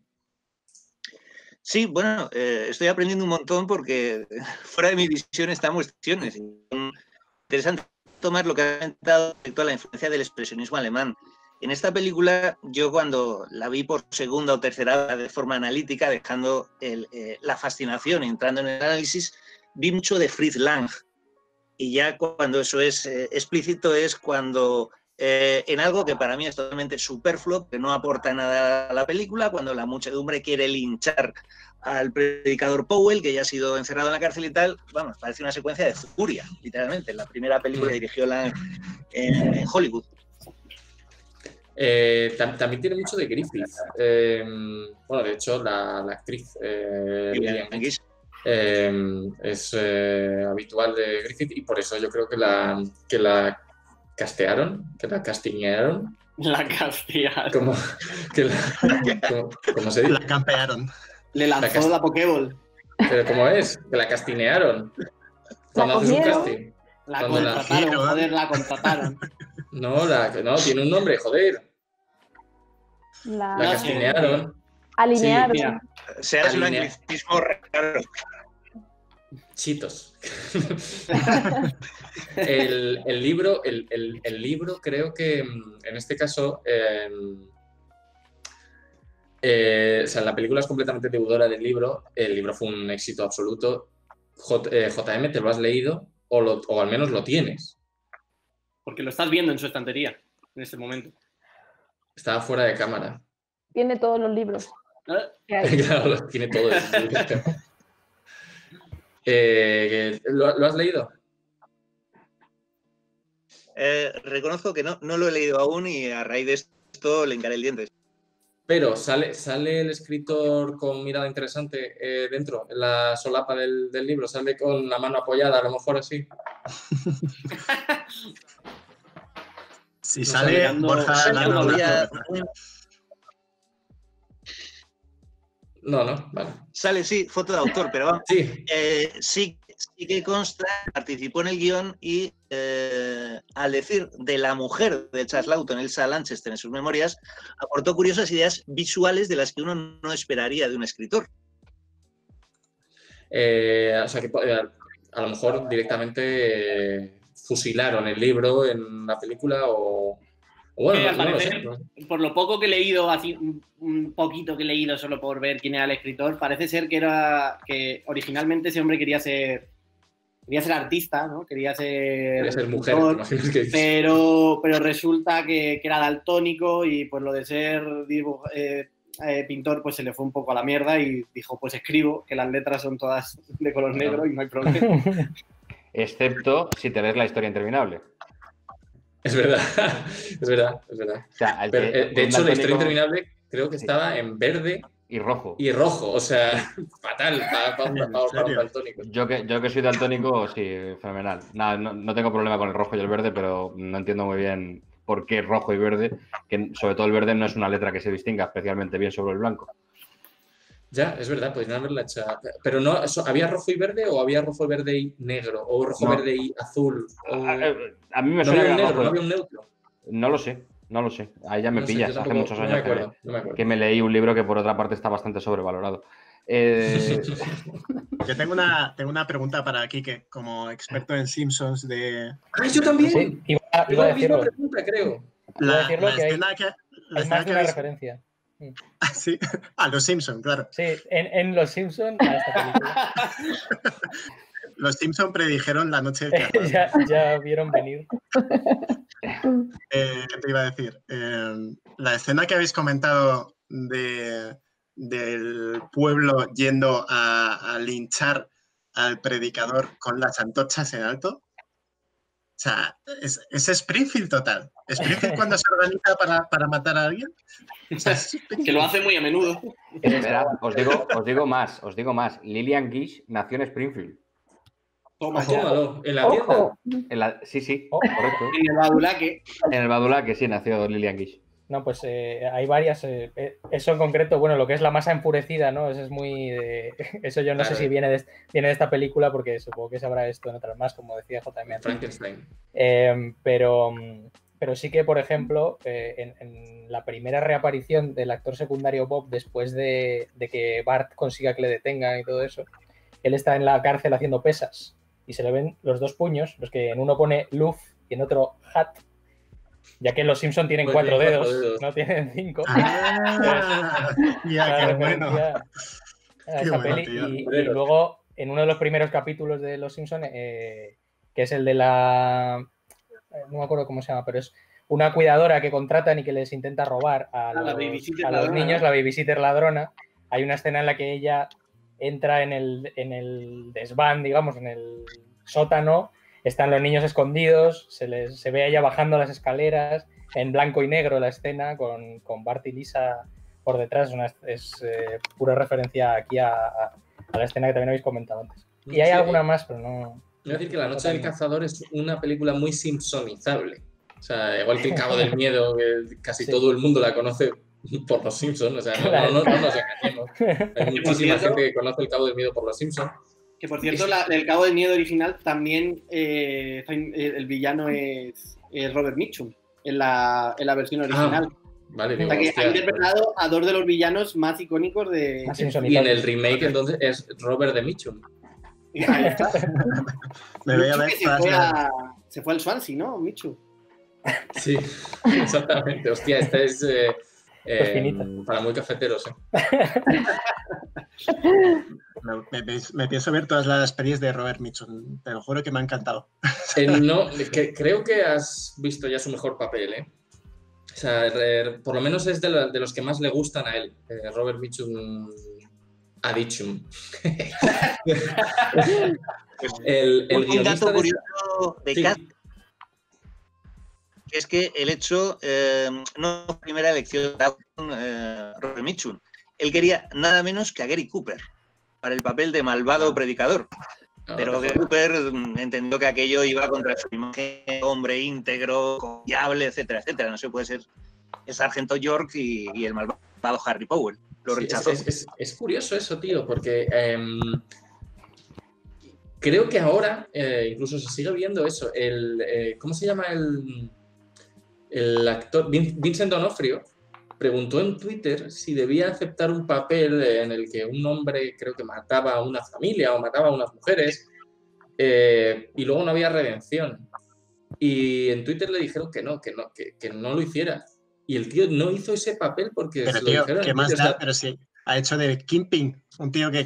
Sí, bueno, estoy aprendiendo un montón porque fuera de mi visión están cuestiones. Interesante tomar lo que ha comentado respecto a la influencia del expresionismo alemán. En esta película, yo cuando la vi por segunda o tercera vez de forma analítica, dejando la fascinación, entrando en el análisis, vi mucho de Fritz Lang. Y ya cuando eso es explícito es cuando en algo que para mí es totalmente superfluo, que no aporta nada a la película, cuando la muchedumbre quiere linchar al predicador Powell, que ya ha sido encerrado en la cárcel y tal, vamos, parece una secuencia de furia, literalmente. La primera película que dirigió Lang en Hollywood. También tiene mucho de Griffith. Bueno, de hecho, la actriz Lillian Gish es habitual de Griffith y por eso yo creo que la castearon, que la castingearon. La castearon. ¿Cómo se dice? La campearon. Le lanzó la Pokéball. ¿Pero cómo es? Que la castinearon. Cuando haces un casting. La contrataron, joder, la contrataron. No, tiene un nombre, joder. La castinearon. Alinearon. Sí, se hace un anglicismo raro. Chitos. el libro creo que en este caso o sea, la película es completamente deudora del libro. El libro fue un éxito absoluto. JM, ¿te lo has leído? O al menos lo tienes. Porque lo estás viendo en su estantería en este momento. Estaba fuera de cámara. Tiene todos los libros. Claro, tiene todo. ¿Lo has leído? Reconozco que no lo he leído aún y a raíz de esto le hincaré el diente. Pero sale el escritor con mirada interesante dentro, en la solapa del libro, sale con la mano apoyada, a lo mejor así. Si sale, Borja dando un brazo. No, vale. Sale, sí, foto de autor, pero vamos. Sí. Sí que consta, participó en el guión y al decir de la mujer de Charles Laughton, Elsa Lanchester, en sus memorias, aportó curiosas ideas visuales de las que uno no esperaría de un escritor. O sea que a lo mejor directamente fusilaron el libro en la película o bueno, no lo sé. Por lo poco que he leído, así un poquito que he leído solo por ver quién era el escritor, parece ser que originalmente ese hombre quería ser artista, ¿no? Quería ser mujer, pero resulta que era daltónico y pues lo de ser pintor pues se le fue un poco a la mierda y dijo, pues escribo, que las letras son todas de color negro y no hay problema. Excepto si te lees La historia interminable. Es verdad, es verdad, es verdad. O sea, Pero, de hecho, La historia interminable creo que Sí. estaba en verde Y rojo. y rojo, o sea, fatal para un serio? daltónico. Yo que soy daltónico, sí, fenomenal. Nada, no tengo problema con el rojo y el verde, pero no entiendo muy bien por qué rojo y verde, que sobre todo el verde no es una letra que se distinga especialmente bien sobre el blanco. Ya, es verdad, podrían haberla hecho. Pero no, ¿había rojo y verde o había rojo, verde y negro? ¿O rojo, No. verde y azul? O... A mí me No suena había un que negro, rojo- no había un neutro. No lo sé. Ahí ya me No sé, pillas. yo Hace tampoco- muchos no me años acuerdo, no me acuerdo. que me leí un libro que por otra parte está bastante sobrevalorado. Yo tengo una pregunta para Quique, como experto en Simpsons de ¡Ay, yo también! Sí, iba a Tengo la misma decirlo. pregunta, creo. Iba a decirlo que hay- escena que la Hay escena más de que una habéis- referencia. Sí, a los Simpsons, claro. Sí, en Los Simpsons a esta película. Los Simpsons predijeron la noche del cazador. ya vieron venir. ¿Qué te iba a decir? La escena que habéis comentado del pueblo yendo a linchar al predicador con las antorchas en alto. O sea, es Springfield total. Springfield cuando se organiza para matar a alguien. O sea, es Springfield. Que lo hace muy a menudo. Espera, os digo más. Lillian Gish nació en Springfield. Toma ya. Tómalo, en la tienda. Ojo. Sí, Oh. correcto. En el Badulaque. En el Badula, que sí nació Lillian Gish. No, pues hay varias. Eso en concreto, bueno, lo que es La masa enfurecida, ¿no? Eso es muy. Eso yo no sé Claro. si viene de esta película, porque supongo que se habrá esto en otras más, como decía J.M. Frankenstein. Pero sí que, por ejemplo, en la primera reaparición del actor secundario Bob, después de que Bart consiga que le detengan y todo eso, él está en la cárcel haciendo pesas y se le ven los dos puños, los que en uno pone Luff y en otro Hat, ya que los Simpson tienen Pues 4 tienen dedos, 4 dedos. no tienen 5. Ah, ya, qué bueno. A Qué esa bueno, peli. tío. Y luego, en uno de los primeros capítulos de Los Simpson, que es el de la... no me acuerdo cómo se llama, pero es una cuidadora que contratan y que les intenta robar a la los, babysitter a los ladrona, niños, ¿no? la babysitter ladrona. Hay una escena en la que ella entra en el desván, digamos, en el sótano, están los niños escondidos, se ve a ella bajando las escaleras, en blanco y negro la escena, con Bart y Lisa por detrás. Es pura referencia aquí a la escena que también habéis comentado antes. Y hay Sí, alguna más, pero no... Voy a decir que La noche del cazador es una película muy simpsonizable. O sea, igual que El cabo del miedo, que casi Sí. todo el mundo la conoce por los Simpsons. O sea, Claro. no nos engañemos. Hay muchísima cierto- gente que conoce El cabo del miedo por los Simpsons. Que por cierto, el Cabo del Miedo original también el villano es Robert Mitchum en la versión original. Vale, O digo, sea que ha hostia, interpretado a dos de los villanos más icónicos de. Más y en insonizable. el remake entonces es Robert de Mitchum. Ahí está. Me voy a Michu ver que todas las- se fue al Swansea, ¿no? Michu. Sí, exactamente. Hostia, esta es finita. para muy cafeteros. Me pienso ver todas las pelis de Robert Mitchum. Te lo juro que me ha encantado. No, creo que has visto ya su mejor papel, ¿eh? O sea, por lo menos es de los que más le gustan a él. Robert Mitchum Adichum. el Un guionista dato de... curioso de Sí. Cast, que es que el hecho no fue primera elección de Robert Mitchum. Él quería nada menos que a Gary Cooper para el papel de malvado predicador. No, Pero qué Gary Cooper entendió que aquello iba contra su imagen, hombre íntegro, confiable, etcétera, etcétera. No se puede ser el sargento York y el malvado Harry Powell. Lo Sí, rechazó. es curioso eso, tío, porque creo que ahora incluso se sigue viendo eso. ¿Cómo se llama el actor? Vincent D'Onofrio preguntó en Twitter si debía aceptar un papel en el que un hombre creo que mataba a una familia o mataba a unas mujeres y luego no había redención. Y en Twitter le dijeron que no lo hiciera. Y el tío no hizo ese papel porque Pero se lo tío, dijeron. ¿qué más O sea, da? Pero sí, ha hecho de Kingpin, un tío que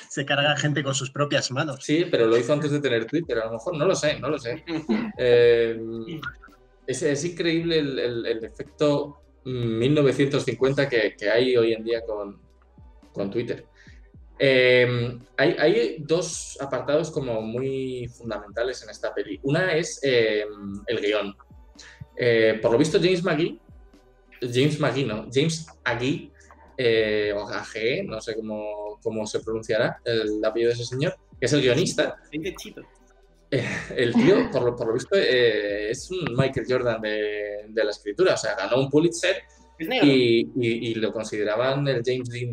se carga gente con sus propias manos. Sí, pero lo hizo antes de tener Twitter, a lo mejor, no lo sé. Es increíble el efecto 1950 que hay hoy en día con Twitter. Hay dos apartados como muy fundamentales en esta peli. Una es el guión. Por lo visto, James Agee, o Agee, no sé cómo se pronunciará el apellido de ese señor, que es el guionista. El tío, por lo visto, es un Michael Jordan de la escritura. O sea, ganó un Pulitzer y lo consideraban el James Dean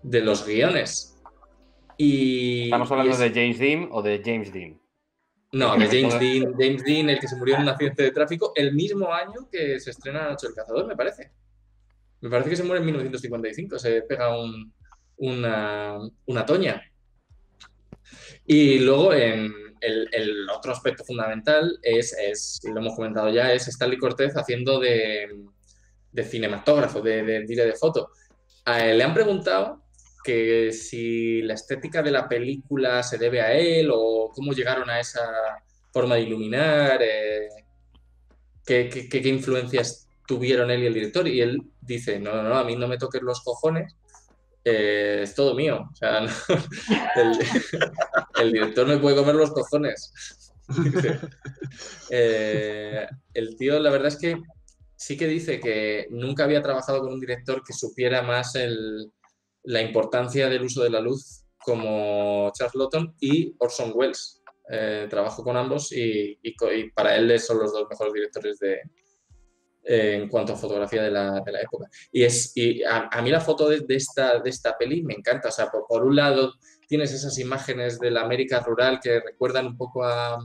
de los guiones. ¿Estamos hablando de James Dean o de James Dean? No, de James Dean, el que se murió en un accidente de tráfico el mismo año que se estrena La Noche del Cazador, me parece. Me parece que se muere en 1955, se pega una toña. Y luego el otro aspecto fundamental lo hemos comentado ya, es Stanley Cortez haciendo de cinematógrafo, de foto. Le han preguntado que si la estética de la película se debe a él o cómo llegaron a esa forma de iluminar, qué influencias tuvieron él y el director. Y él dice, no, a mí no me toques los cojones, es todo mío. O sea, no, el director me puede comer los cojones. El tío, la verdad es que sí que dice que nunca había trabajado con un director que supiera más la importancia del uso de la luz como Charles Lawton y Orson Welles. Trabajó con ambos y para él son los dos mejores directores en cuanto a fotografía de la época. Y a mí la foto de esta peli me encanta. O sea, por un lado tienes esas imágenes de la América rural que recuerdan un poco a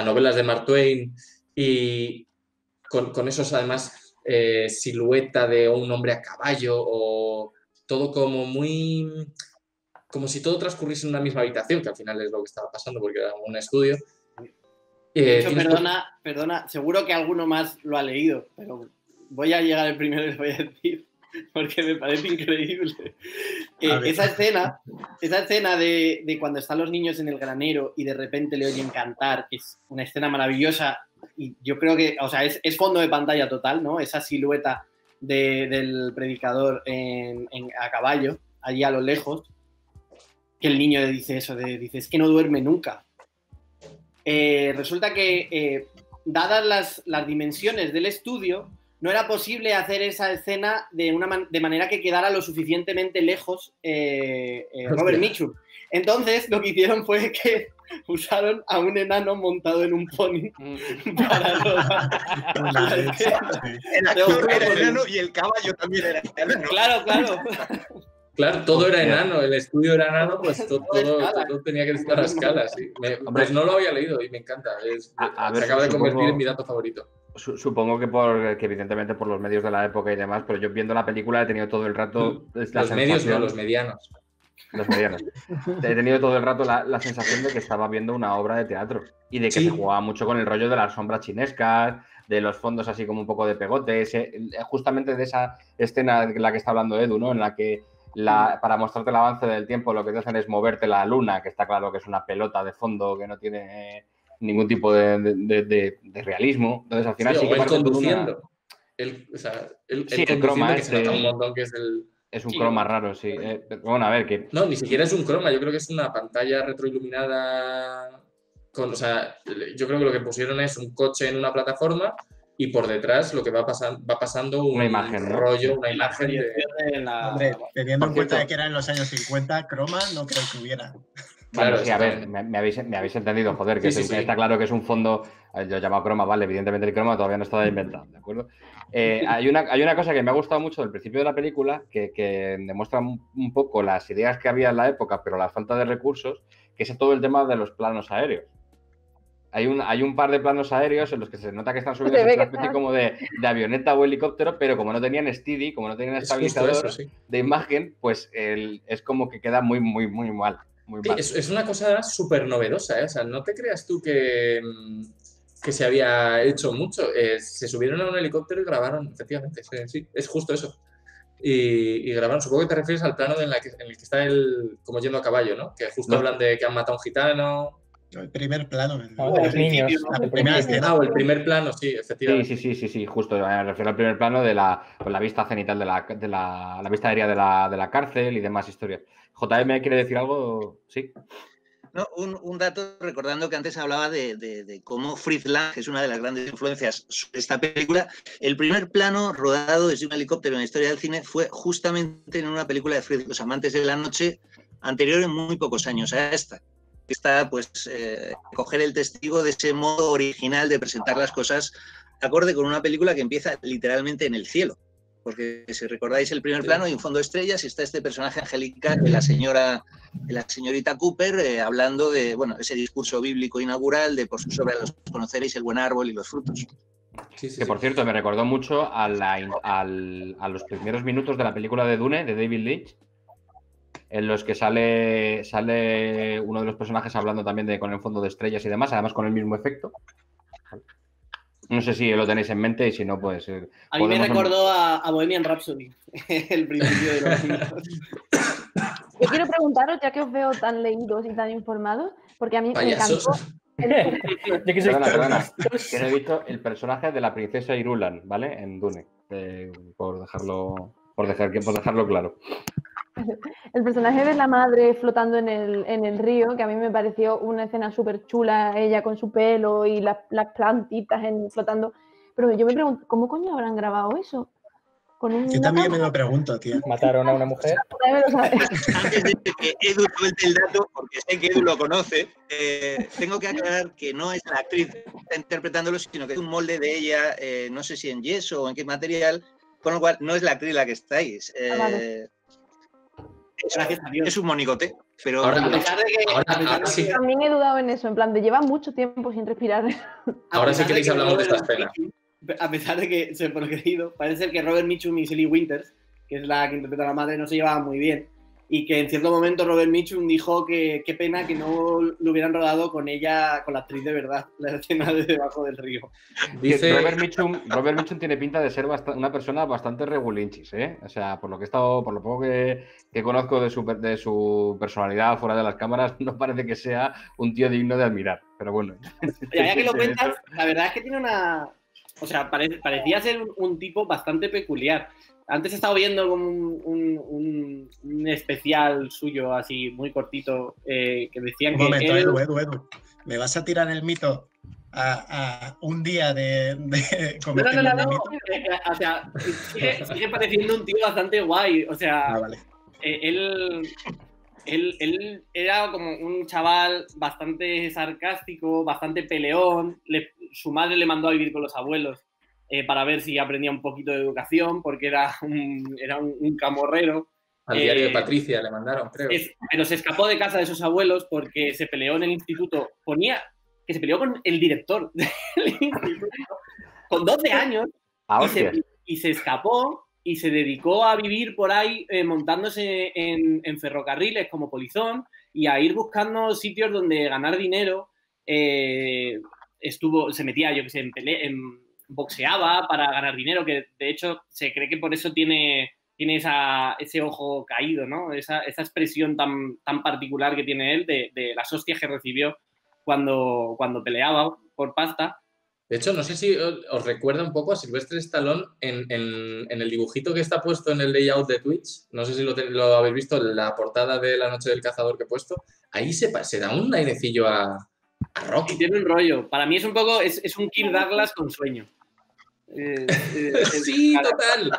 novelas de Mark Twain y con esos además silueta de un hombre a caballo o todo como si todo transcurriese en una misma habitación, que al final es lo que estaba pasando porque era un estudio. De hecho, perdona, seguro que alguno más lo ha leído, pero voy a llegar el primero y les voy a decir, porque me parece increíble. Esa escena de cuando están los niños en el granero y de repente le oyen cantar, que es una escena maravillosa, y yo creo que, o sea, es fondo de pantalla total, ¿no? Esa silueta del predicador a caballo, allí a lo lejos, que el niño le dice eso, dice, es que no duerme nunca. Resulta que, dadas las dimensiones del estudio, no era posible hacer esa escena de manera que quedara lo suficientemente lejos Robert Mitchum. Entonces, lo que hicieron fue que usaron a un enano montado en un pony para rodar. El actor era enano y el caballo también era enano. Claro. Claro, todo era enano, el estudio era enano, pues todo tenía que estar a escala. Sí. Pues no lo había leído y me encanta. Se acaba de convertir en mi dato favorito. Supongo que evidentemente por los medios de la época y demás, pero yo viendo la película he tenido todo el rato los medios, no, los medianos. Los medianos. He tenido todo el rato la sensación de que estaba viendo una obra de teatro y de que se jugaba mucho con el rollo de las sombras chinescas, de los fondos así como un poco de pegote, justamente de esa escena de la que está hablando Edu, ¿no? En la que para mostrarte el avance del tiempo lo que te hacen es moverte la luna, que está claro que es una pelota de fondo que no tiene ningún tipo de realismo. Entonces al final sí que parece conduciendo. El croma que se nota un montón que es el... Es un croma raro, sí. Bueno, a ver, que... No, ni siquiera es un croma. Yo creo que es una pantalla retroiluminada. O sea, yo creo que lo que pusieron es un coche en una plataforma y por detrás lo que va pasando una imagen, ¿no? Rollo, una imagen de... Hombre, teniendo en cuenta que era en los años 50, croma no creo que hubiera. Bueno, sí, a ver, me habéis entendido, joder, que sí. Está claro que es un fondo, yo he llamado croma, vale, evidentemente el croma todavía no estaba inventado, ¿de acuerdo? Hay una cosa que me ha gustado mucho del principio de la película, que demuestra un poco las ideas que había en la época, pero la falta de recursos, que es todo el tema de los planos aéreos. Hay un par de planos aéreos en los que se nota que están subidos en una especie como de avioneta o helicóptero, pero como no tenían steady, como no tenían estabilizador de imagen, pues es como que queda muy, muy, muy mal. Es una cosa súper novedosa, ¿eh? O sea, no te creas tú que se había hecho mucho. Se subieron a un helicóptero y grabaron, efectivamente, sí, es justo eso. Y grabaron, supongo que te refieres al plano en el que está como yendo a caballo, ¿no? Que justo hablan de que han matado a un gitano. El primer plano. No, de los niños. La primera escena. Ah, o el primer plano, sí, efectivamente. Sí, justo. Me refiero al primer plano de con la vista cenital de la vista aérea de la cárcel y demás historias. ¿JM quiere decir algo? Sí. No, un dato, recordando que antes hablaba de cómo Fritz Lang es una de las grandes influencias de esta película. El primer plano rodado desde un helicóptero en la historia del cine fue justamente en una película de Fritz, Los amantes de la noche, anterior en muy pocos años a esta. Está, pues, coger el testigo de ese modo original de presentar las cosas acorde con una película que empieza literalmente en el cielo. Porque si recordáis el primer plano, hay un fondo de estrellas y está este personaje angelical de la señorita Cooper hablando de, bueno, ese discurso bíblico inaugural de por sus obras los conoceréis, el buen árbol y los frutos. Que por cierto me recordó mucho a los primeros minutos de la película de Dune, de David Lynch, en los que sale uno de los personajes hablando también con el fondo de estrellas y demás, además con el mismo efecto. No sé si lo tenéis en mente y si no, pues... A mí me recordó a Bohemian Rhapsody, el principio de los minutos. Yo quiero preguntaros, ya que os veo tan leídos y tan informados, porque a mí me encantó... Perdona, que no he visto el personaje de la princesa Irulan, ¿vale? En Dune, por dejarlo claro. El personaje de la madre flotando en el río, que a mí me pareció una escena súper chula, ella con su pelo y las plantitas flotando. Pero yo me pregunto, ¿cómo coño habrán grabado eso? Yo también me lo pregunto, tío. ¿Mataron a una mujer? Antes de que Edu suelte el dato, porque sé que Edu lo conoce, tengo que aclarar que no es la actriz que está interpretándolo, sino que es un molde de ella, no sé si en yeso o en qué material, con lo cual no es la actriz la que está ahí. Vale. Es un monigote, pero Ahora, A pesar de que sí. También he dudado en eso, en plan de lleva mucho tiempo sin respirar. Ahora sí queréis hablamos de estas Robert penas. Mitchum, a pesar de que se por querido, parece ser que Robert Mitchum y Shelley Winters, que es la que interpreta a la madre, no se llevaban muy bien. Y que en cierto momento Robert Mitchum dijo que qué pena que no lo hubieran rodado con ella, con la actriz de verdad, la escena de debajo del río. Dice... Robert Mitchum tiene pinta de ser una persona bastante regulinchis, ¿eh? O sea, por lo poco que conozco de su personalidad fuera de las cámaras, no parece que sea un tío digno de admirar. Pero bueno. Ya que lo cuentas, la verdad es que tiene una... O sea, parecía ser un tipo bastante peculiar. Antes he estado viendo como un especial suyo, así, muy cortito, que decían que... Un momento, Edu. ¿Me vas a tirar el mito a un día de convertirme en el mito? O sea, sigue pareciendo un tío bastante guay. O sea, vale. Él era como un chaval bastante sarcástico, bastante peleón. Su madre le mandó a vivir con los abuelos para ver si aprendía un poquito de educación, porque era un camorrero. Al diario de Patricia le mandaron, creo. Pero se escapó de casa de sus abuelos porque se peleó en el instituto. Ponía que se peleó con el director del instituto con 12 años y se escapó y se dedicó a vivir por ahí montándose en ferrocarriles como polizón y a ir buscando sitios donde ganar dinero. Se metía, yo que sé, boxeaba para ganar dinero, que de hecho se cree que por eso tiene ese ojo caído, ¿no? Esa expresión tan particular que tiene él de las hostias que recibió cuando peleaba por pasta. De hecho, no sé si os recuerda un poco a Sylvester Stallone en el dibujito que está puesto en el layout de Twitch. No sé si lo habéis visto, la portada de La Noche del Cazador que he puesto. Ahí se da un airecillo a Rocky. Y tiene un rollo. Para mí es un poco, es un Kirk Douglas con sueño. Sí, total.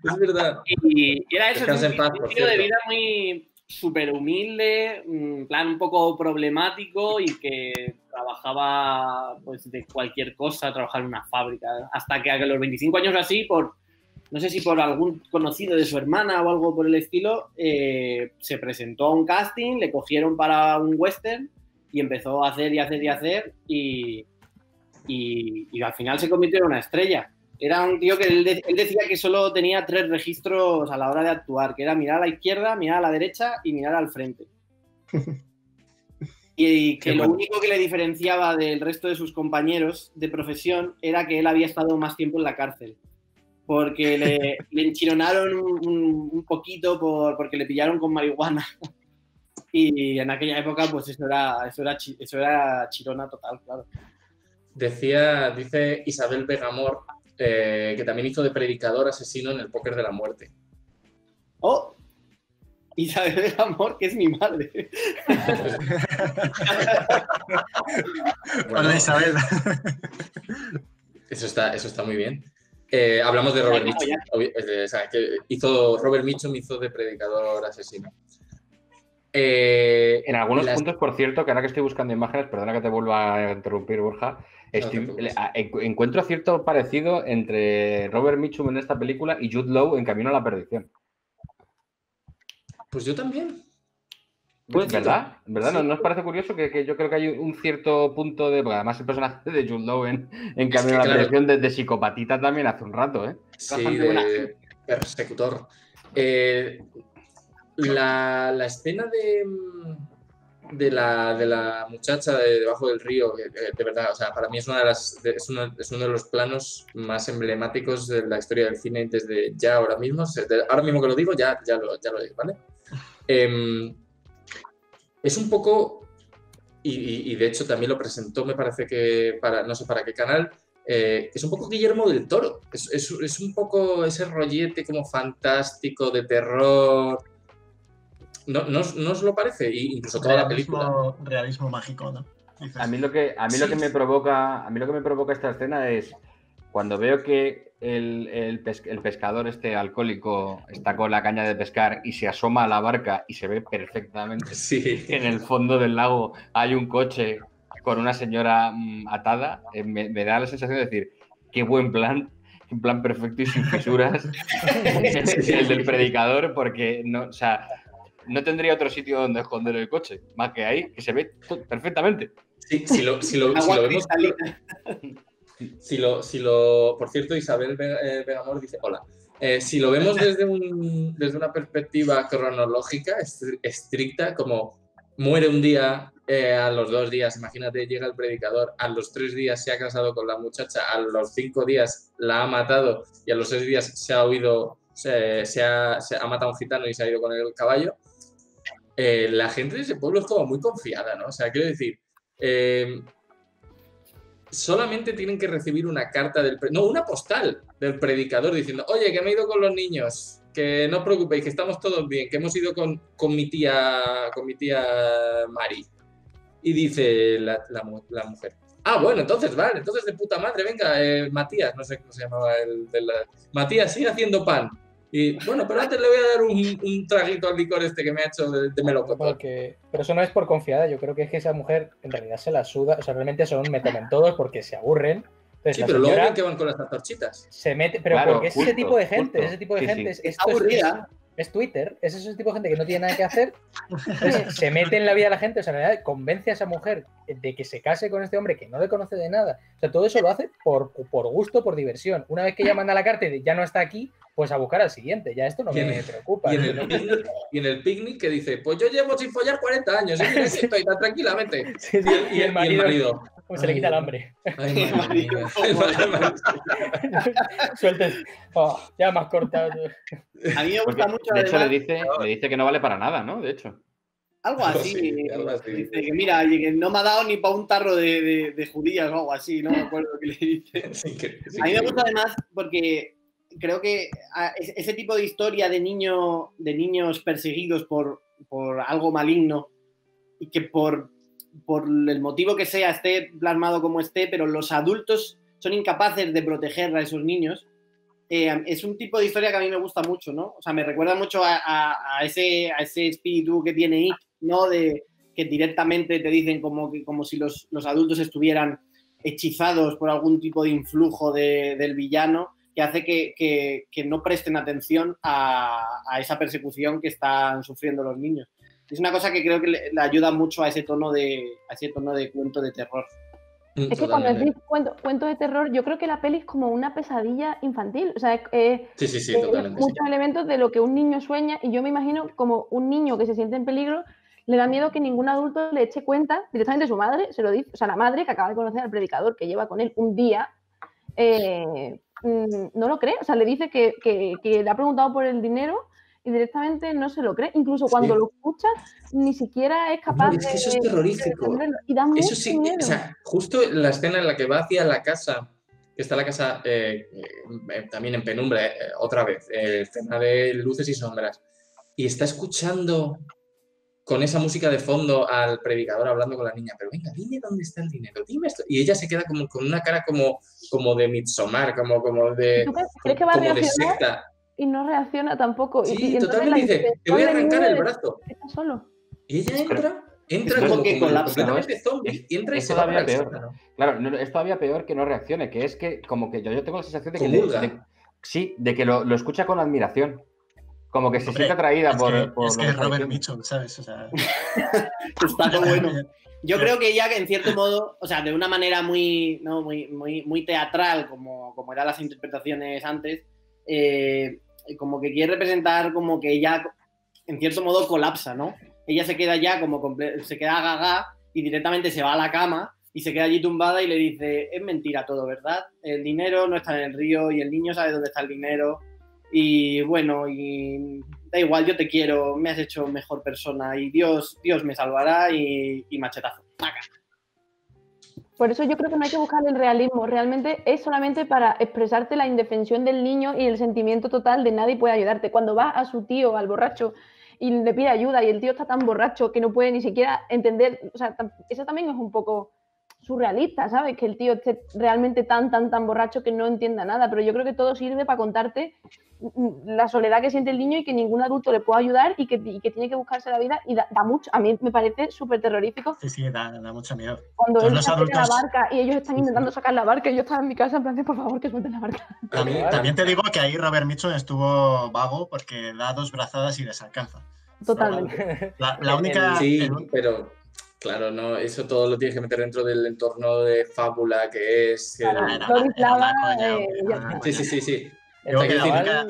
Es verdad. Y era eso, Descansa en paz, un por estilo de cierto. vida muy súper humilde, en plan un poco problemático y que trabajaba pues de cualquier cosa, trabajaba en una fábrica, hasta que a los 25 años o así, no sé si por algún conocido de su hermana o algo por el estilo, se presentó a un casting, le cogieron para un western y empezó a hacer y al final se convirtió en una estrella. Era un tío que él decía que solo tenía 3 registros a la hora de actuar, que era mirar a la izquierda, mirar a la derecha y mirar al frente. Y que lo único que le diferenciaba del resto de sus compañeros de profesión era que él había estado más tiempo en la cárcel. Porque le enchironaron un poquito porque le pillaron con marihuana. Y en aquella época, pues eso era chirona total, claro. Dice Isabel Vegamor, que también hizo de predicador asesino en el Póker de la Muerte. ¡Oh! Isabel Amor, que es mi madre. Bueno, Hola, Isabel. Eso está muy bien. Hablamos de Robert Mitchum. O sea, que Robert Mitchum hizo de predicador asesino. En algunos puntos, por cierto, que ahora que estoy buscando imágenes, perdona que te vuelva a interrumpir, Borja, encuentro cierto parecido entre Robert Mitchum en esta película y Jude Law en Camino a la Perdición. Pues yo también. ¿Verdad? Sí. ¿No os parece curioso que yo creo que hay un cierto punto de... Porque además el personaje de Jude Law en Camino a la Perdición de psicopatita también hace un rato, ¿eh? Sí, de persecutor. La escena de la muchacha de debajo del río, de verdad, o sea, para mí es uno de los planos más emblemáticos de la historia del cine desde ya ahora mismo. Ahora mismo que lo digo, ya lo digo, ¿vale? Es un poco, y de hecho también lo presentó, me parece que no sé para qué canal, es un poco Guillermo del Toro. Es un poco ese rollete como fantástico de terror. ¿No os lo parece? Incluso toda la película. Realismo mágico, ¿no? A mí lo que me provoca esta escena es cuando veo que el pescador alcohólico está con la caña de pescar y se asoma a la barca y se ve perfectamente que en el fondo del lago hay un coche con una señora atada. Me da la sensación de decir, qué buen plan. Un plan perfecto y sin fisuras. El del predicador, porque no, o sea, no tendría otro sitio donde esconder el coche, más que ahí, que se ve perfectamente. Sí, si lo vemos. Por cierto, Isabel Vegamor dice: hola. Si lo vemos desde una perspectiva cronológica estricta, como muere un día, a los 2 días, imagínate, llega el predicador, a los 3 días se ha casado con la muchacha, a los 5 días la ha matado y a los 6 días se ha matado a un gitano y se ha ido con el caballo. La gente de ese pueblo es como muy confiada, ¿no? O sea, quiero decir, solamente tienen que recibir una carta una postal del predicador diciendo: oye, que me he ido con los niños, que no os preocupéis, que estamos todos bien, que hemos ido con mi tía Mari. Y dice la mujer: ah, bueno, entonces vale, entonces de puta madre, venga, Matías, no sé cómo se llamaba Matías, sigue haciendo pan. Y bueno, pero antes le voy a dar un traguito al licor que me ha hecho de melocotón. Pero eso no es por confiada, yo creo que es que esa mujer en realidad se la suda, o sea, realmente me comen todos porque se aburren. Entonces, sí, pero luego ven que van con las antorchitas. Se mete, pero claro, porque es ese tipo de gente, es aburrida. Es Twitter, es ese tipo de gente que no tiene nada que hacer, entonces se mete en la vida de la gente, o sea, en realidad convence a esa mujer de que se case con este hombre que no le conoce de nada. O sea, todo eso lo hace por gusto, por diversión. Una vez que ya manda la carta y ya no está aquí, pues a buscar al siguiente. Ya esto no me preocupa. Y en el picnic que dice: pues yo llevo sin follar 40 años, y mira que estoy tan tranquilamente. Sí, y el marido pues se le quita el hambre. Ay, madre mía. Sueltes. Oh, ya más cortado. A mí me gusta mucho. De hecho, le dice que no vale para nada, ¿no? De hecho. Algo así. Algo así. Dice que mira, que no me ha dado ni para un tarro de judías o algo así, no me acuerdo lo que le dice. A mí me gusta además porque creo que ese tipo de historia de niños perseguidos por algo maligno y que por el motivo que sea esté plasmado como esté, pero los adultos son incapaces de proteger a esos niños, es un tipo de historia que a mí me gusta mucho, ¿no? O sea, me recuerda mucho a ese espíritu que tiene It, ¿no? De que directamente te dicen como si los adultos estuvieran hechizados por algún tipo de influjo del villano, que hace que no presten atención a esa persecución que están sufriendo los niños. Es una cosa que creo que le ayuda mucho a ese tono de cuento de terror. Es que cuando decís cuento de terror, yo creo que la peli es como una pesadilla infantil. O sea, sí, totalmente. Muchos elementos de lo que un niño sueña, y yo me imagino como un niño que se siente en peligro, le da miedo que ningún adulto le eche cuenta, directamente su madre se lo dice, o sea, la madre que acaba de conocer al predicador, que lleva con él un día, no lo cree, o sea, le dice que le ha preguntado por el dinero y directamente no se lo cree. Incluso cuando lo escucha, ni siquiera es capaz es que eso es terrorífico. y da mucho Eso sí, miedo. o sea, justo la escena en la que va hacia la casa, que está la casa también en penumbra, otra vez, escena de luces y sombras, y está escuchando con esa música de fondo al predicador hablando con la niña, pero venga, dime dónde está el dinero, dime esto. Y ella se queda como con una cara como de Midsommar, como de, ¿Tú crees que va a como de reaccionar? secta. Y no reacciona tampoco. Sí, y entonces totalmente dice, te voy a arrancar el brazo. Está solo. Y ella entra Es como que colapsa, completamente zombie, y entra y Es se va todavía para el peor. sótano. Claro, es todavía peor que no reaccione, que es que como que yo tengo la sensación de que Comulga. sí, de que lo escucha con admiración. Como que se Hombre, siente atraída es por que lo que es está Robert diciendo. Mitchum, ¿sabes? O sea, Está todo bueno. Yo creo que ella, en cierto modo, o sea, de una manera muy teatral, como eran las interpretaciones antes, como que quiere representar como que ella, en cierto modo, colapsa, ¿no? Ella se queda ya se queda gaga y directamente se va a la cama y se queda allí tumbada y le dice, es mentira todo, ¿verdad? El dinero no está en el río y el niño sabe dónde está el dinero y bueno, y da igual, yo te quiero, me has hecho mejor persona y Dios me salvará y machetazo. ¡Paca! Por eso yo creo que no hay que buscar el realismo. Realmente es solamente para expresarte la indefensión del niño y el sentimiento total de nadie puede ayudarte. Cuando va a su tío, al borracho, y le pide ayuda y el tío está tan borracho que no puede ni siquiera entender, o sea, eso también es un poco surrealista, ¿sabes? Que el tío esté realmente tan borracho que no entienda nada, pero yo creo que todo sirve para contarte la soledad que siente el niño y que ningún adulto le pueda ayudar y que tiene que buscarse la vida y da mucho, a mí me parece súper terrorífico. Sí, da mucho miedo. Cuando Todos él los se adultos... la barca y ellos están intentando sacar la barca y yo estaba en mi casa en plan de por favor que suelten la barca. También te digo que ahí Robert Mitchum estuvo vago porque da 2 brazadas y les alcanza. Totalmente. La única... Sí, pero claro, no, eso todo lo tienes que meter dentro del entorno de fábula que es. Sí. Digo que la única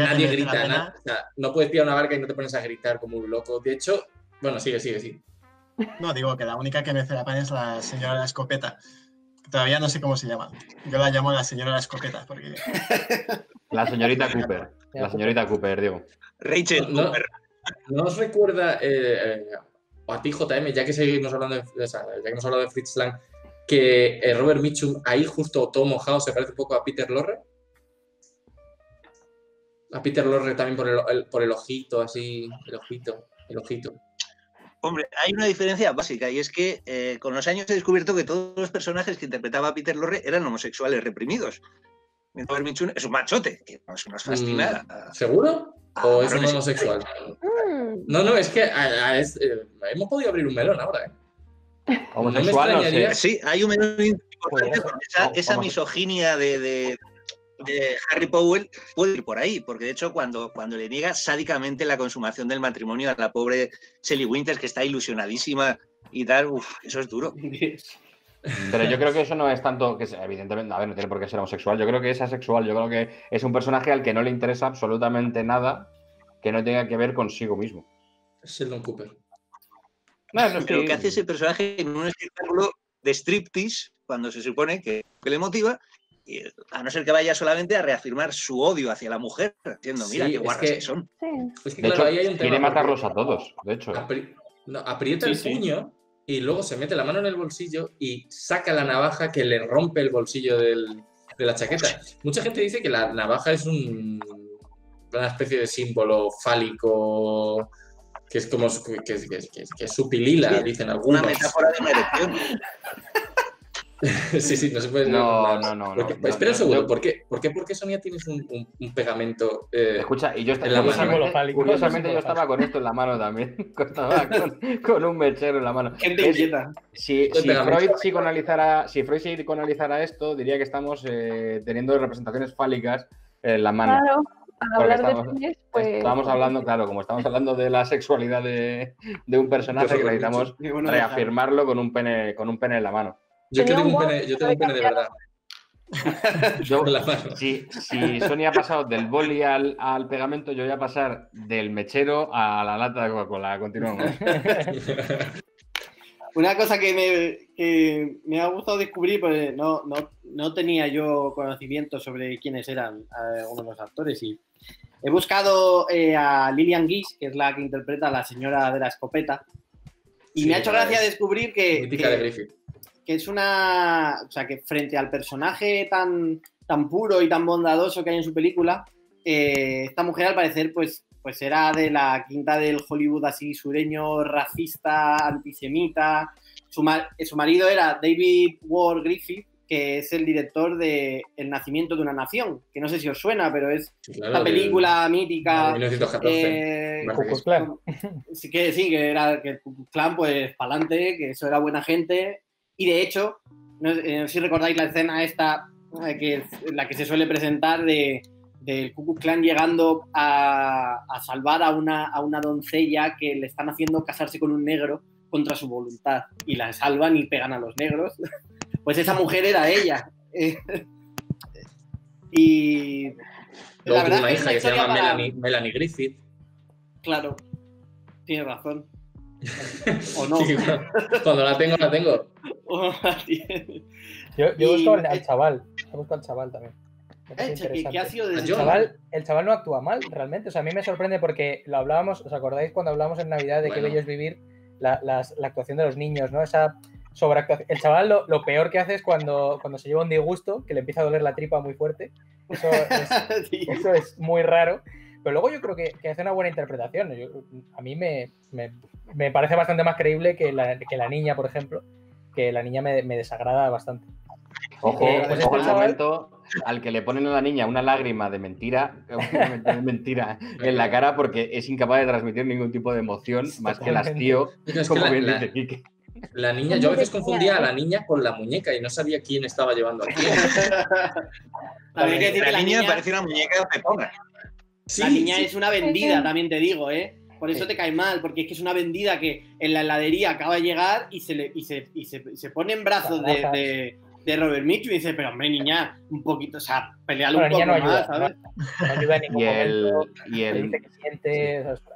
nadie que grita, o sea, no puedes pillar una barca y no te pones a gritar como un loco. De hecho, bueno, sigue. No, digo que la única que merece la pena es la señora de la escopeta. Todavía no sé cómo se llama. Yo la llamo la señora de la escopeta porque... La señorita Cooper. La señorita Cooper, digo. Rachel Cooper. ¿No os recuerda, o a ti, JM, ya que seguimos hablando de Fritz Lang, que Robert Mitchum, ahí justo todo mojado, se parece un poco a Peter Lorre? A Peter Lorre también por el ojito, así, el ojito. Hombre, hay una diferencia básica y es que con los años he descubierto que todos los personajes que interpretaba Peter Lorre eran homosexuales reprimios. Robert Mitchum es un machote, que nos fascina. ¿Seguro? ¿O es un homosexual? No, es que hemos podido abrir un melón ahora, ¿eh? Homosexual, no sé. Sí, hay un melón importante porque esa misoginia de Harry Powell puede ir por ahí, porque de hecho cuando le niega sádicamente la consumación del matrimonio a la pobre Sally Winters, que está ilusionadísima y tal, eso es duro. Pero yo creo que eso no es tanto, que evidentemente, a ver, no tiene por qué ser homosexual, yo creo que es asexual, yo creo que es un personaje al que no le interesa absolutamente nada que no tenga que ver consigo mismo. Sheldon Cooper. Pero lo que hace ese personaje en un espectáculo de striptease, cuando se supone que le motiva, a no ser que vaya solamente a reafirmar su odio hacia la mujer, diciendo, mira qué guarras que son. Es que, de claro, hecho, ahí hay un tema quiere matarlos a todos, de hecho. Aprieta el puño y luego se mete la mano en el bolsillo y saca la navaja que le rompe el bolsillo de la chaqueta. Mucha gente dice que la navaja es una especie de símbolo fálico, que es como que es su pilila, dicen algunos. Una metáfora de una erección. Sí, no se puede. No. Espera un segundo, ¿por qué Sonia tienes un pegamento? Escucha, y yo curiosamente yo estaba con esto en la mano también. Estaba con un mechero en la mano. Gente inquieta. Si Freud psicoanalizara esto, diría que estamos teniendo representaciones fálicas en las manos. Claro, al hablar de penes, pues... Estamos hablando, claro, como estamos hablando de la sexualidad de un personaje, que necesitamos reafirmarlo con un pene en la mano. Yo tengo un pene de verdad. Si Sonia ha pasado del boli al pegamento, yo voy a pasar del mechero a la lata de Coca-Cola. Continuamos. Una cosa que me ha gustado descubrir, porque no tenía yo conocimiento sobre quiénes eran algunos de los actores, y He buscado a Lillian Gish, que es la que interpreta a la señora de la escopeta, y Sí, me ha hecho gracia descubrir mítica de Griffith. que es una... O sea, que frente al personaje tan puro y tan bondadoso que hay en su película, esta mujer al parecer pues era de la quinta del Hollywood así sureño, racista, antisemita. Su marido era David Ward Griffith, que es el director de El nacimiento de una nación, que no sé si os suena, pero es Claro, una película mítica. 1914. Ku Klux Klan. Sí, que era que el Ku Klux Klan, pues pa'lante, que eso era buena gente. Y de hecho, no sé si recordáis la escena esta, la que se suele presentar del Ku Klux Klan llegando a salvar a una doncella que le están haciendo casarse con un negro contra su voluntad. Y la salvan y pegan a los negros. Pues esa mujer era ella. Y Luego la tuvo verdad una es que hija es que se una llama historia Melanie Griffith. Claro, tienes razón. O no. Sí, cuando la tengo. O no la tienes. Yo Y- busco al chaval. He buscado al chaval también. Me parece ¿Qué interesante. ha sido de Ah, ese yo- chaval? El chaval no actúa mal, realmente. O sea, a mí me sorprende porque lo hablábamos, ¿os acordáis cuando hablábamos en Navidad de qué Bueno. bello es vivir la actuación de los niños, ¿no? Esa sobreactuación. El chaval lo peor que hace es cuando se lleva un disgusto, que le empieza a doler la tripa muy fuerte. Eso es, Sí. eso es muy raro. Pero luego yo creo que hace una buena interpretación. A mí me parece bastante más creíble que la niña, por ejemplo, que la niña me desagrada bastante. Ojo, Pues ojo este el chaval- momento al que le ponen a la niña una lágrima de mentira, en la cara porque es incapaz de transmitir ningún tipo de emoción más que el hastío, Es que como bien la dice Quique. niña, yo a veces confundía a la niña con la muñeca y no sabía quién estaba llevando a quién. También hay que decir que La niña parece una muñeca de pepona. la niña sí. es una vendida, también te digo, ¿eh? Por eso te cae mal, porque es que es una vendida que en la heladería acaba de llegar y se pone en brazos de Robert Mitchum y dice, pero hombre, niña, un poquito, o sea, peleale Bueno, un la niña poco no más, ayuda, ¿sabes? No ayuda en ningún momento. Y Le el, dice que siente. O sea,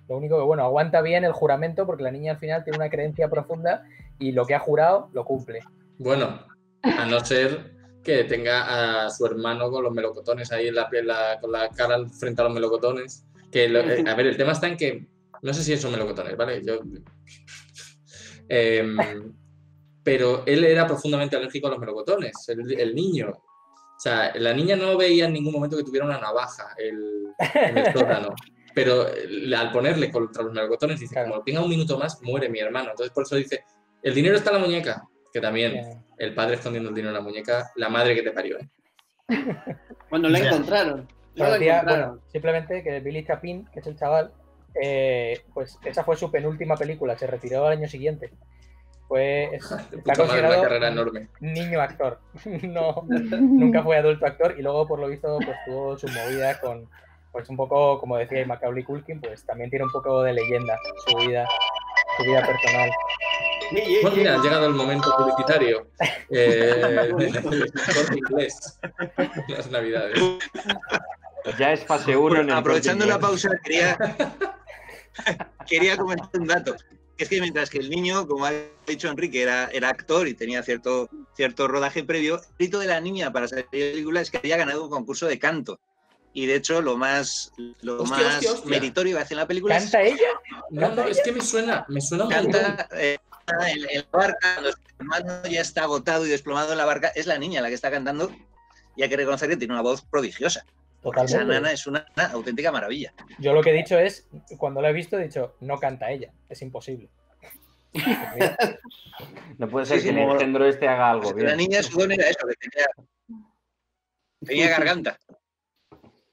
lo único que, bueno, aguanta bien el juramento porque la niña al final tiene una creencia profunda y lo que ha jurado lo cumple. Bueno, a no ser que tenga a su hermano con los melocotones ahí en la piel, con la cara frente a los melocotones. A ver, el tema está en que no sé si son melocotones, ¿vale? Pero él era profundamente alérgico a los melocotones, el niño. O sea, la niña no veía en ningún momento que tuviera una navaja en el sótano. Pero al ponerle contra los melocotones, dice, Claro. como tenga un minuto más, muere mi hermano. Entonces, por eso dice, el dinero está en la muñeca. Que también, Bien. el padre escondiendo el dinero en la muñeca, la madre que te parió. Cuando la Ya. encontraron. No la Parecía, encontraron. bueno, simplemente que Billy Chapin, que es el chaval, pues esa fue su penúltima película, se retiró al año siguiente. Está Puta madre, una considerado carrera enorme. niño actor. Nunca fue adulto actor y luego, por lo visto, pues tuvo su movida con, pues un poco, como decía Macaulay Culkin, pues también tiene un poco de leyenda su vida personal. Bueno, mira, ha llegado el momento publicitario del Corte Inglés. Las navidades. ya es fase 1 en el Aprovechando la Corte Inglés. pausa, quería comentar un dato. Es que mientras que el niño, como ha dicho Enrique, era actor y tenía cierto rodaje previo, el grito de la niña para salir de la película es que había ganado un concurso de canto. Y de hecho, lo más Hostia. meritorio que hace en la película ¿Canta ella? No, es que me suena un montón. canta en la barca, cuando su hermano ya está agotado y desplomado en la barca, es la niña la que está cantando y hay que reconocer que tiene una voz prodigiosa. Esa Totalmente. nana es una auténtica maravilla. Yo lo que he dicho es, cuando la he visto, he dicho, no canta ella, es imposible. Pues mira, No puede ser Sí, que sí, el engendro este haga algo Pues la bien. niña su don era eso, que tenía garganta.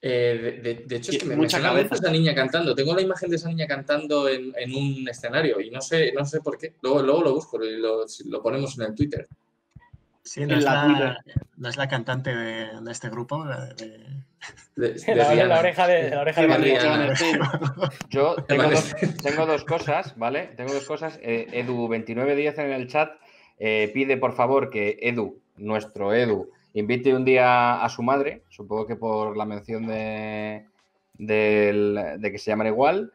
De hecho, es que me Mucha suena cabeza. mucho esa niña cantando. Tengo la imagen de esa niña cantando en un escenario y no sé por qué. Luego lo busco y lo ponemos en el Twitter. Sí, En la no es la cantante de este grupo. De la Rihanna. oreja de Sí, Rihanna. Rihanna. Yo tengo Evanescence. tengo dos cosas, ¿vale? Tengo dos cosas. Edu2910 en el chat pide, por favor, que nuestro Edu, invite un día a su madre, supongo que por la mención de que se llaman igual.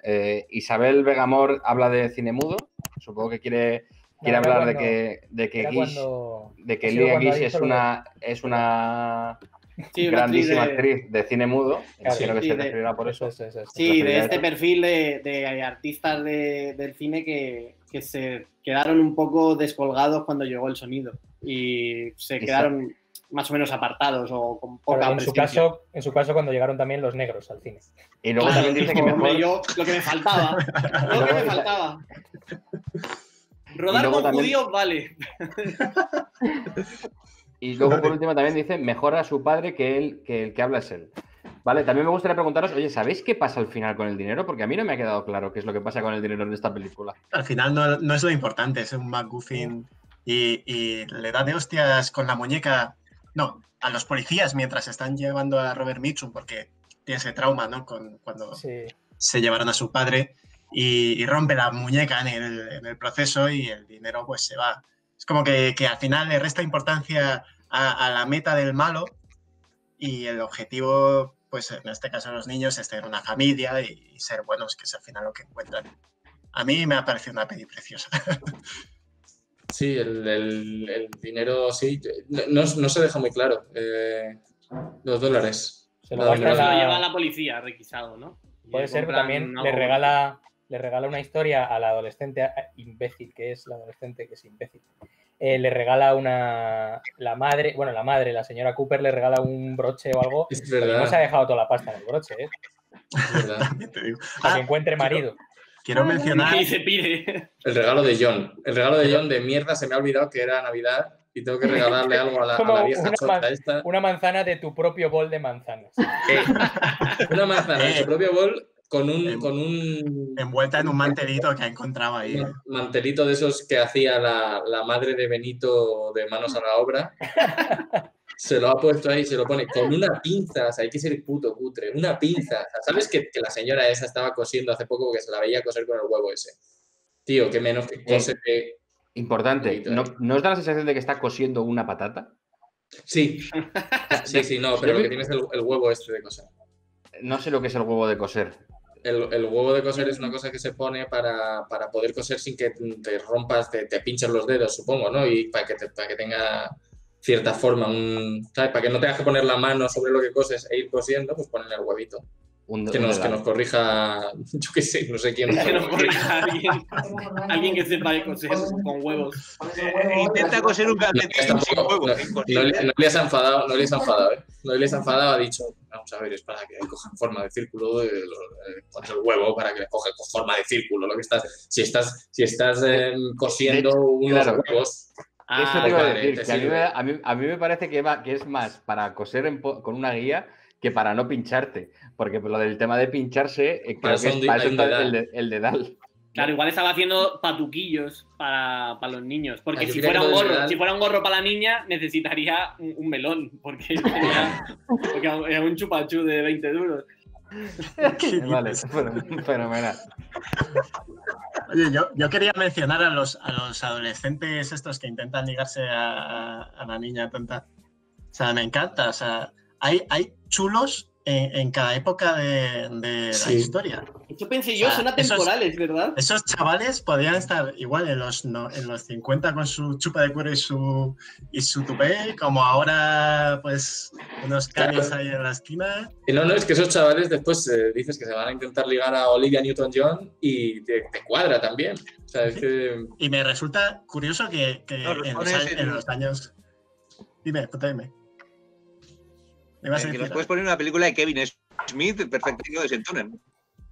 Isabel Vegamor habla de cine mudo, supongo que quiere era hablar de cuando- que era Gish, cuando- de que ha sido Lillian cuando ha Gish dicho lo de- es una Sí, una grandísima actriz actriz de cine mudo. Claro, Imagino que sí, se de- referirá por eso. Eso. Sí, de referirá a este eso. perfil de artistas del cine que se quedaron un poco descolgados cuando llegó el sonido y se quedaron más o menos apartados o con poca Claro, presencia. en su caso, cuando llegaron también los negros al cine. Y luego Claro, también dice que dijo, "Hombre, mejor... yo lo que me faltaba. Lo que me faltaba. Rodar luego con también- judíos, vale. Y luego, por último, también dice, mejor a su padre que el que habla es él. Vale, también me gustaría preguntaros, oye, ¿sabéis qué pasa al final con el dinero? Porque a mí no me ha quedado claro qué es lo que pasa con el dinero en esta película. Al final no es lo importante, es un MacGuffin y le da de hostias con la muñeca, no, a los policías mientras están llevando a Robert Mitchum, porque tiene ese trauma, ¿no? Cuando Sí. se llevaron a su padre y rompe la muñeca en el proceso y el dinero pues se va. Es como que al final le resta importancia a la meta del malo y el objetivo, pues en este caso de los niños, es tener una familia y ser buenos, que es al final lo que encuentran. A mí me ha parecido una peli preciosa. Sí, el dinero, sí. No se deja muy claro. Los dólares. Se lo Nada, gasta Pero se lo la- lleva a la policía requisado, ¿no? Y Puede le ser, pero compran también algo le regala una historia a la adolescente imbécil, que es la adolescente que es imbécil. Le regala la señora Cooper le regala un broche o algo. Es Porque verdad. no se ha dejado toda la pasta en el broche, ¿eh? Es verdad. También te digo. Para que encuentre marido. Quiero mencionar... Y se pide. El regalo de John. El regalo de John de mierda, se me ha olvidado que era Navidad y tengo que regalarle algo a la Como vieja una chota esta. Una manzana de tu propio bol de manzanas. Una manzana de su propio bol con un envuelta en un mantelito que ha encontrado ahí. mantelito de esos que hacía la madre de Benito de Manos a la Obra. Se lo ha puesto ahí, se lo pone con una pinza. O sea, hay que ser puto cutre. Una pinza. O sea, ¿sabes que la señora esa estaba cosiendo hace poco porque se la veía coser con el huevo ese? Tío, qué menos que cose que... Importante, ¿no os da la sensación de que está cosiendo una patata? Sí. Sí, no, pero lo que tienes es el huevo este de coser. No sé lo que es el huevo de coser. El huevo de coser es una cosa que se pone para poder coser sin que te rompas, te pinches los dedos, supongo, ¿no? Y para que tenga cierta forma, ¿sabes? Para que no tengas que poner la mano sobre lo que coses e ir cosiendo, pues ponen el huevito. Que nos corrija, yo qué sé, no sé quién. Que nos corrija alguien que sepa de coser con huevos. Intenta coser un calcetín sin huevo. No les ha enfadado, ¿eh? No les ha enfadado, ha dicho, vamos a ver, es para que cojan forma de círculo, pones el huevo para que coja forma de círculo, lo que estás, si estás cosiendo unos huevos. Eso te iba a decir, que sirve. a mí me parece que es más para coser con una guía que para no pincharte. Porque lo del tema de pincharse, creo que es para eso está el dedal. Claro, igual estaba haciendo patuquillos para los niños. Porque Yo si creía fuera que un gorro para la niña, necesitaría un melón. Porque era un chupachú de 20 duros. Vale, fenomenal. Oye, yo quería mencionar a los adolescentes estos que intentan ligarse a la niña tonta. O sea, me encanta. O sea, hay chulos en cada época de la historia. Eso pensé yo, son atemporales, ¿verdad? Esos chavales podrían estar igual en los 50 con su chupa de cuero y su tupé, como ahora, pues, unos canis ahí en la esquina. Y no, es que esos chavales después dices que se van a intentar ligar a Olivia Newton-John y te cuadra también. O sea, es que... Y me resulta curioso que en los años... Dime. Que nos puedes poner una película de Kevin Smith perfecto que desentonen.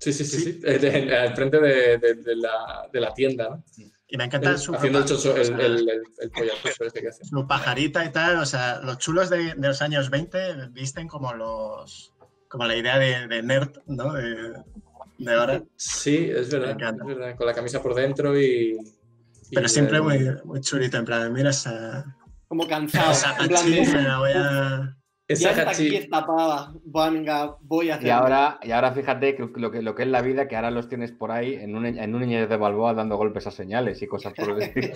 Sí. Al frente de la tienda, ¿no? Y me encanta haciendo el pollazo este que hace. Su pajarita y tal. O sea, los chulos de los años 20 visten como la idea de nerd, ¿no? De ahora. Sí, es verdad. Con la camisa por dentro y pero siempre muy chulito, en plan, mira esa... Como cansado. Esa en plan me la voy a... Ya está aquí estapada, venga, voy a hacer. Y ahora fíjate que lo que es la vida, que ahora los tienes por ahí en un Núñez de Balboa dando golpes a señales y cosas por el estilo.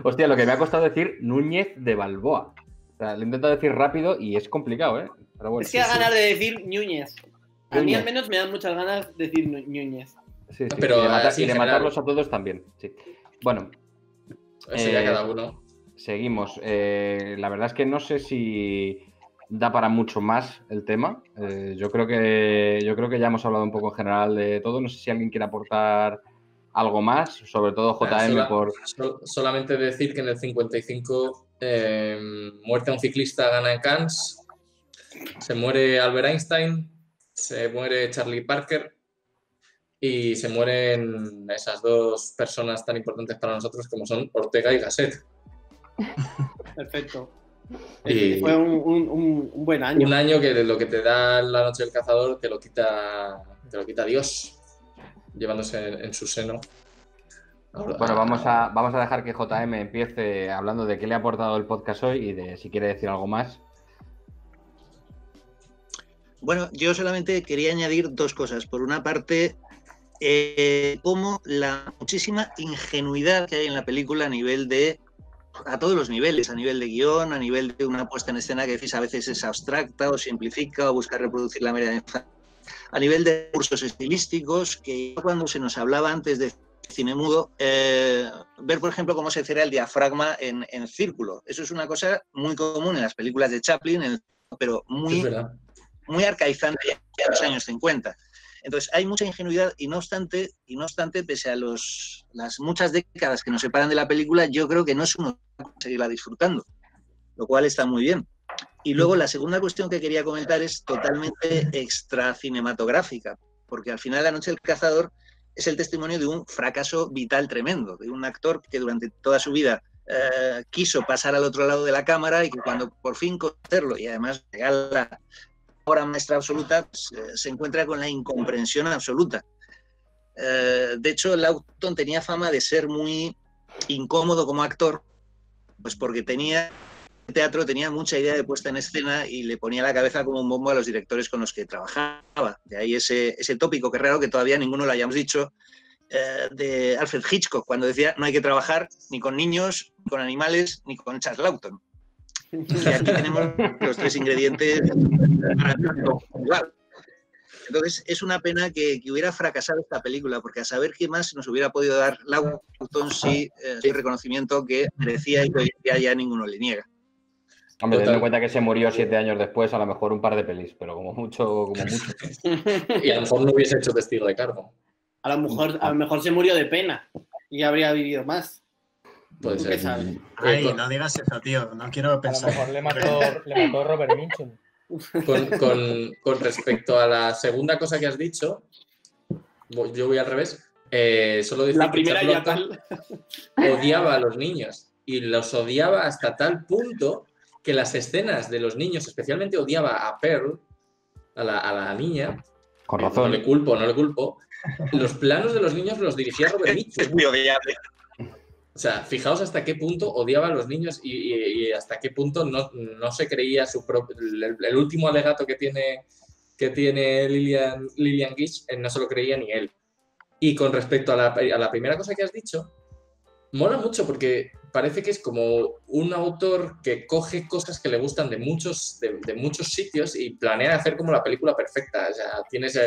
Hostia, lo que me ha costado decir Núñez de Balboa. O sea, lo he intentado decir rápido y es complicado, ¿eh? Pero bueno, es que da ganas de decir Núñez. A mí al menos me dan muchas ganas de decir Núñez. Sí, pero y de matarlos a todos también. Sí. Bueno. Eso ya cada uno. seguimos. La verdad es que no sé si da para mucho más el tema. Yo creo que ya hemos hablado un poco en general de todo. No sé si alguien quiere aportar algo más, sobre todo JM Solamente decir que en el 55 muerte a un ciclista gana en Cannes, se muere Albert Einstein, se muere Charlie Parker y se mueren esas dos personas tan importantes para nosotros como son Ortega y Gasset. Perfecto. Fue un buen año. Un año que lo que te da la noche del cazador te lo quita Dios, llevándose en su seno. Bueno, vamos a dejar que JM empiece hablando de qué le ha aportado el podcast hoy y de si quiere decir algo más. Bueno, yo solamente quería añadir dos cosas. Por una parte, como la muchísima ingenuidad que hay en la película a todos los niveles, a nivel de guión, a nivel de una puesta en escena que decís a veces es abstracta o simplifica o busca reproducir la mera infancia, a nivel de recursos estilísticos, que cuando se nos hablaba antes de cine mudo, ver por ejemplo cómo se cierra el diafragma en círculo. Eso es una cosa muy común en las películas de Chaplin, pero muy arcaizante ya en los años 50. Entonces hay mucha ingenuidad y no obstante, pese a las muchas décadas que nos separan de la película, yo creo que no es uno seguirla disfrutando, lo cual está muy bien. Y luego la segunda cuestión que quería comentar es totalmente extra cinematográfica, porque al final La noche del cazador es el testimonio de un fracaso vital tremendo, de un actor que durante toda su vida quiso pasar al otro lado de la cámara y que cuando por fin hacerlo y además llegar a la obra maestra absoluta, pues, se encuentra con la incomprensión absoluta. De hecho, Laughton tenía fama de ser muy incómodo como actor, pues porque tenía mucha idea de puesta en escena y le ponía la cabeza como un bombo a los directores con los que trabajaba. De ahí ese tópico, que raro que todavía ninguno lo hayamos dicho, de Alfred Hitchcock, cuando decía no hay que trabajar ni con niños, ni con animales, ni con Charles Laughton. Y aquí tenemos los tres ingredientes para igual. Entonces es una pena que hubiera fracasado esta película, porque a saber qué más nos hubiera podido dar Laughton si el reconocimiento que merecía y que hoy día ya ninguno le niega. Hombre, teniendo en cuenta que se murió 7 años después, a lo mejor un par de pelis, pero como mucho. Y a lo mejor no hubiese hecho Testigo de Cargo. A lo mejor se murió de pena y habría vivido más. Puede ser. ¿Sabes? Ay, no digas eso, tío. No quiero pensar. A lo mejor le mató Robert Mitchum. Con respecto a la segunda cosa que has dicho, yo voy al revés. Solo decir la primera que ya tal. Odiaba a los niños y los odiaba hasta tal punto que las escenas de los niños, especialmente odiaba a Pearl, a la niña. Con razón. No le culpo. Los planos de los niños los dirigía Robert Mitchum. Es muy odiable. O sea, fijaos hasta qué punto odiaba a los niños y hasta qué punto no se creía el último alegato que tiene Lillian Gish, no se lo creía ni él. Y con respecto a la primera cosa que has dicho, mola mucho porque parece que es como un autor que coge cosas que le gustan de muchos sitios y planea hacer como la película perfecta. O sea, tienes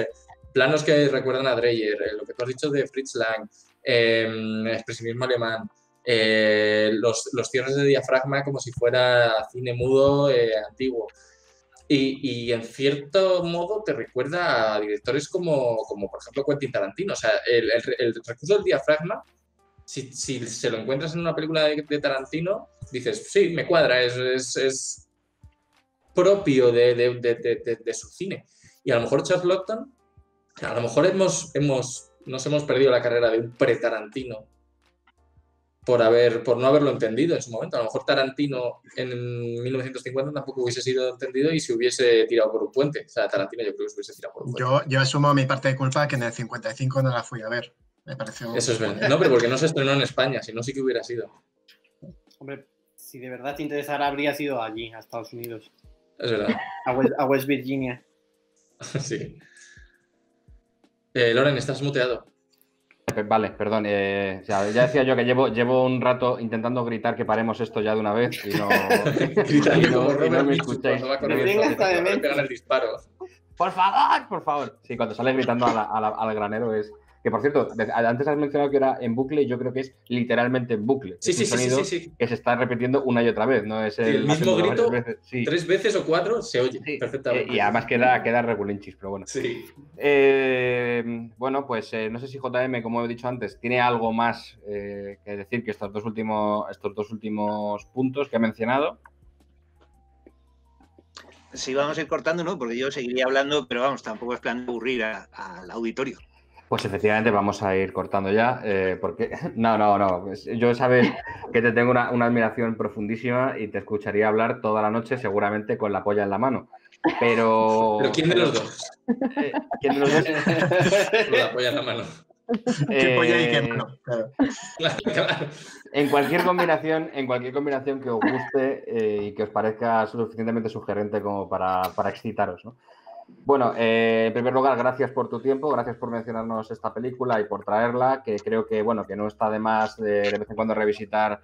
planos que recuerdan a Dreyer, lo que tú has dicho de Fritz Lang, expresionismo alemán, los cierres de diafragma como si fuera cine mudo antiguo. Y en cierto modo te recuerda a directores como por ejemplo Quentin Tarantino. O sea, el recurso del diafragma, si se lo encuentras en una película de Tarantino, dices, sí, me cuadra, es propio de su cine. Y a lo mejor Charles Laughton, a lo mejor nos hemos perdido la carrera de un pre-Tarantino por no haberlo entendido en su momento. A lo mejor Tarantino en 1950 tampoco hubiese sido entendido y se hubiese tirado por un puente. O sea, Tarantino yo creo que se hubiese tirado por un puente. Yo asumo mi parte de culpa, que en el 55 no la fui a ver. Me pareció... Eso es verdad. No, pero porque no se estrenó en España, si no sí que hubiera sido. Hombre, si de verdad te interesara, habría sido allí, a Estados Unidos. Es verdad. A West Virginia. Sí. Loren, estás muteado. Vale, perdón. Ya decía yo que llevo un rato intentando gritar que paremos esto ya de una vez y no, no me escucháis. Pegan el disparo. Por favor. Sí, cuando sale gritando al granero es Que por cierto, antes has mencionado que era en bucle y yo creo que es literalmente en bucle. Sí, es un sonido sí. que se está repitiendo una y otra vez, no es El mismo grito, sí. 3 veces o 4 se oye perfectamente. Y además queda regulinchis, pero bueno. Sí. Bueno, pues no sé si JM, como he dicho antes, tiene algo más que decir que estos dos últimos puntos que ha mencionado. Sí, vamos a ir cortando, ¿no? Porque yo seguiría hablando, pero vamos, tampoco es plan de aburrir al auditorio. Pues efectivamente vamos a ir cortando ya, porque no, pues yo sabes que te tengo una admiración profundísima y te escucharía hablar toda la noche seguramente con la polla en la mano. Pero ¿quién de los dos? ¿Quién de los dos? Con la polla en la mano. ¿Qué polla y qué mano? Claro. Claro. En cualquier combinación que os guste y que os parezca suficientemente sugerente como para excitaros, ¿no? Bueno, en primer lugar, gracias por tu tiempo, gracias por mencionarnos esta película y por traerla, que creo que, bueno, que no está de más de vez en cuando revisitar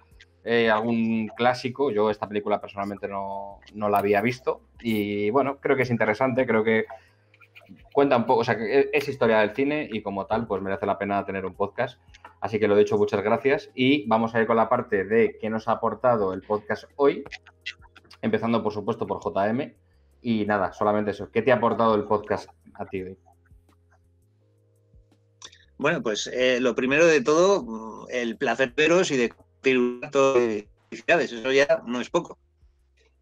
algún clásico. Yo esta película personalmente no la había visto y, bueno, creo que es interesante, creo que cuenta un poco, o sea, que es historia del cine y como tal, pues merece la pena tener un podcast. Así que lo dicho, muchas gracias y vamos a ir con la parte de qué nos ha aportado el podcast hoy, empezando, por supuesto, por JM. Y nada, solamente eso. ¿Qué te ha aportado el podcast a ti hoy? Bueno, pues lo primero de todo, el placer veros y de felicidades, eso ya no es poco.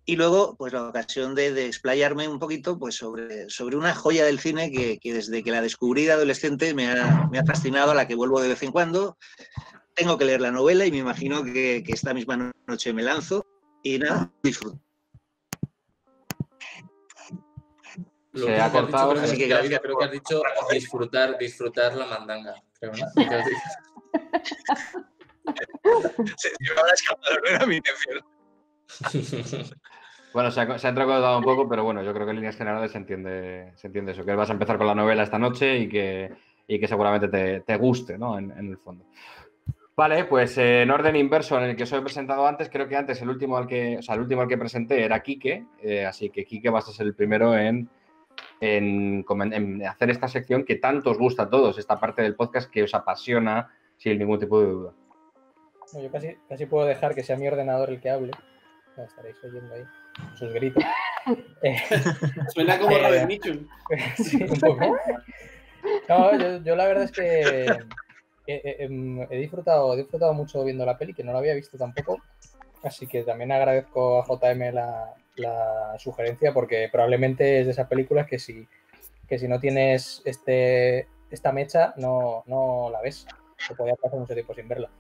Y luego, pues la ocasión de explayarme un poquito pues sobre una joya del cine que desde que la descubrí de adolescente me ha fascinado, a la que vuelvo de vez en cuando. Tengo que leer la novela y me imagino que esta misma noche me lanzo y nada, disfruto. Se ha cortado. Así que gracias. Creo que has dicho disfrutar la mandanga. Creo, ¿no? Se me habrá escapado, no era mi intención. Bueno, se ha entrecordado un poco, pero bueno, yo creo que en líneas generales se entiende eso, que vas a empezar con la novela esta noche y que seguramente te guste, ¿no? En el fondo. Vale, pues en orden inverso en el que os he presentado antes, creo que antes el último al que presenté era Quique, así que Quique vas a ser el primero en hacer esta sección que tanto os gusta a todos, esta parte del podcast que os apasiona sin ningún tipo de duda. Yo casi puedo dejar que sea mi ordenador el que hable. Ya estaréis oyendo ahí sus gritos. Suena como Robert Mitchum. Sí, un poco. No, yo la verdad es que he disfrutado mucho viendo la peli, que no la había visto tampoco. Así que también agradezco a JM la sugerencia, porque probablemente es de esas películas que si no tienes esta mecha no la ves. Te podía pasar mucho tiempo sin verla.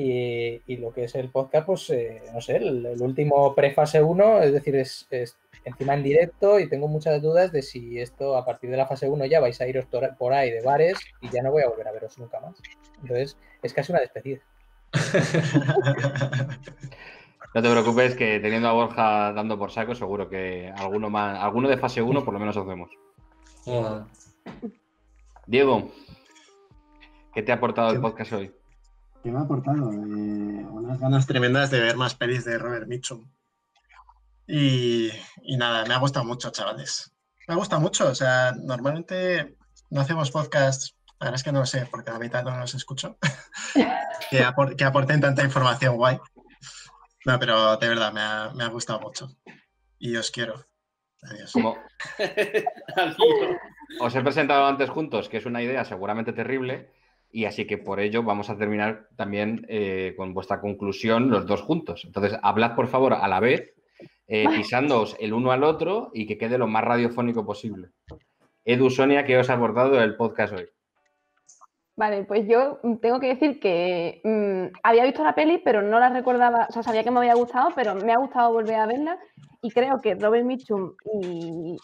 Y lo que es el podcast, pues no sé, el último pre-fase 1, es decir, es encima en directo y tengo muchas dudas de si esto a partir de la fase 1 ya vais a iros por ahí de bares y ya no voy a volver a veros nunca más. Entonces, es casi una despedida. No te preocupes, que teniendo a Borja dando por saco, seguro que alguno de fase 1 por lo menos hacemos. Diego, ¿qué te ha aportado el podcast hoy? ¿Qué me ha aportado? Unas ganas tremendas de ver más pelis de Robert Mitchum. Y nada, me ha gustado mucho, chavales. Me ha gustado mucho. O sea, normalmente no hacemos podcasts, la verdad es que no lo sé, porque la mitad no los escucho, que aporten tanta información guay. No, pero de verdad, me ha gustado mucho. Y os quiero. Adiós. Os he presentado antes juntos, que es una idea seguramente terrible, y así que por ello vamos a terminar también con vuestra conclusión los dos juntos. Entonces, hablad por favor a la vez, pisándoos el uno al otro y que quede lo más radiofónico posible. Edu, Sonia, ¿qué os ha aportado el podcast hoy? Vale, pues yo tengo que decir que había visto la peli, pero no la recordaba, o sea, sabía que me había gustado, pero me ha gustado volver a verla y creo que Robert Mitchum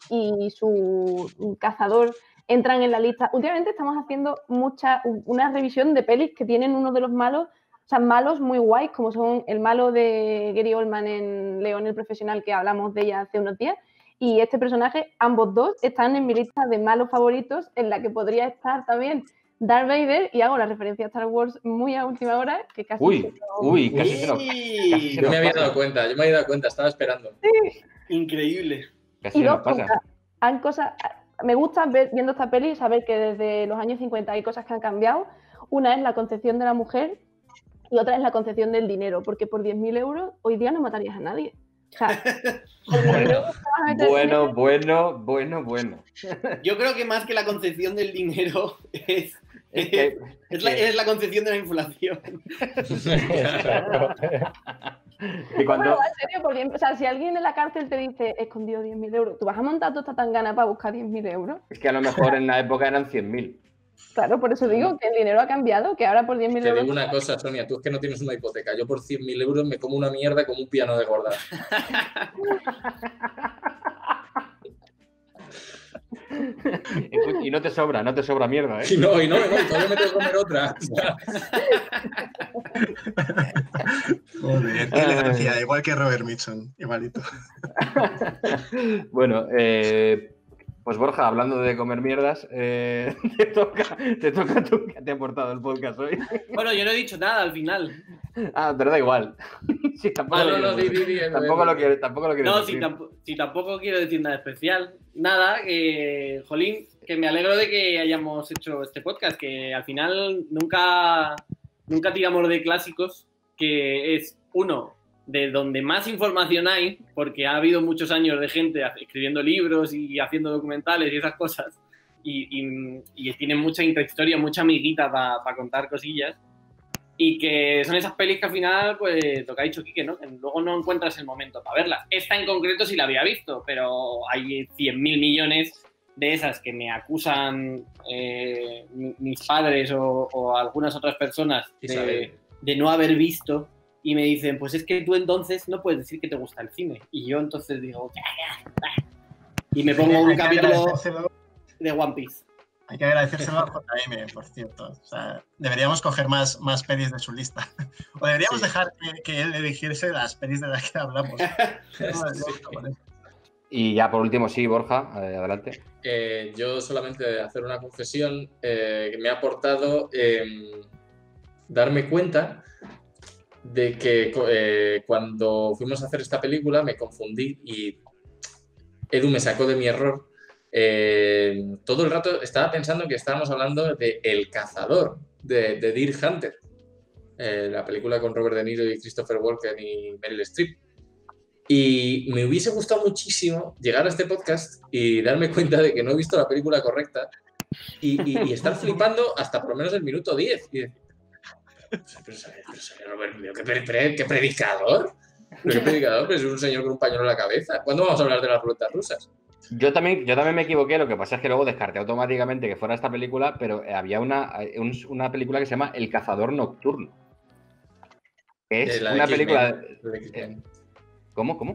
y su cazador entran en la lista. Últimamente estamos haciendo una revisión de pelis que tienen uno de los malos, o sea, malos muy guays, como son el malo de Gary Oldman en León el Profesional, que hablamos de ella hace unos días, y este personaje, ambos dos, están en mi lista de malos favoritos, en la que podría estar también Darth Vader, y hago la referencia a Star Wars muy a última hora, que casi... casi se nos Yo me había dado cuenta, estaba esperando. Sí. Increíble. Casi y se dos nos pasa. cosas. me gusta viendo esta peli y saber que desde los años 50 hay cosas que han cambiado. Una es la concepción de la mujer y otra es la concepción del dinero, porque por 10.000 euros hoy día no matarías a nadie. O sea, por 10.000 euros te vas a meter Bueno. Yo creo que más que la concepción del dinero es la concepción de la inflación. Y cuando... No, en serio, porque, o sea, si alguien en la cárcel te dice escondido 10.000 euros, ¿tú vas a montar toda esta tangana para buscar 10.000 euros? Es que a lo mejor en la época eran 100.000. Claro, por eso digo que el dinero ha cambiado, que ahora por 10.000 Te euros... digo una cosa, Sonia, tú es que no tienes una hipoteca. Yo por 100.000 euros me como una mierda como un piano de gorda. Y no te sobra mierda, ¿eh? Y no, me voy, todavía me tengo que comer otra. Joder, qué elegancia, igual que Robert Mitchum, igualito. Bueno, pues Borja, hablando de comer mierdas, te toca tú, que te ha aportado el podcast hoy. Bueno, yo no he dicho nada al final. Pero da igual. Sí, tampoco lo quiero No, decir. si tampoco quiero decir nada especial. Nada, jolín, que me alegro de que hayamos hecho este podcast, que al final nunca tiramos de clásicos, que es uno de donde más información hay, porque ha habido muchos años de gente escribiendo libros y haciendo documentales y esas cosas, y tienen mucha intrahistoria, mucha amiguita para contar cosillas, y que son esas pelis que al final, pues lo que ha dicho Quique, ¿no? Que luego no encuentras el momento para verlas. Esta en concreto sí la había visto, pero hay 100.000 millones de esas que me acusan mis padres o algunas otras personas de no haber visto, y me dicen, pues es que tú entonces no puedes decir que te gusta el cine. Y yo entonces digo, y me pongo un capítulo de One Piece. Hay que agradecérselo a JM, por cierto. O sea, deberíamos coger más pelis de su lista. O deberíamos dejar que él eligiese las pelis de las que hablamos. Y ya por último, sí, Borja, adelante. Yo solamente hacer una confesión que me ha aportado darme cuenta de que cuando fuimos a hacer esta película me confundí y Edu me sacó de mi error. Todo el rato estaba pensando que estábamos hablando de El Cazador, de Deer Hunter, la película con Robert De Niro y Christopher Walken y Meryl Streep. Y me hubiese gustado muchísimo llegar a este podcast y darme cuenta de que no he visto la película correcta y estar flipando hasta por lo menos el minuto 10. Y decir, pero Robert, ¿qué predicador? ¿Pero qué predicador? Pues es un señor con un pañuelo en la cabeza. ¿Cuándo vamos a hablar de las ruletas rusas? Yo también me equivoqué, lo que pasa es que luego descarté automáticamente que fuera esta película, pero había una película que se llama El Cazador Nocturno. Es una película... ¿Cómo?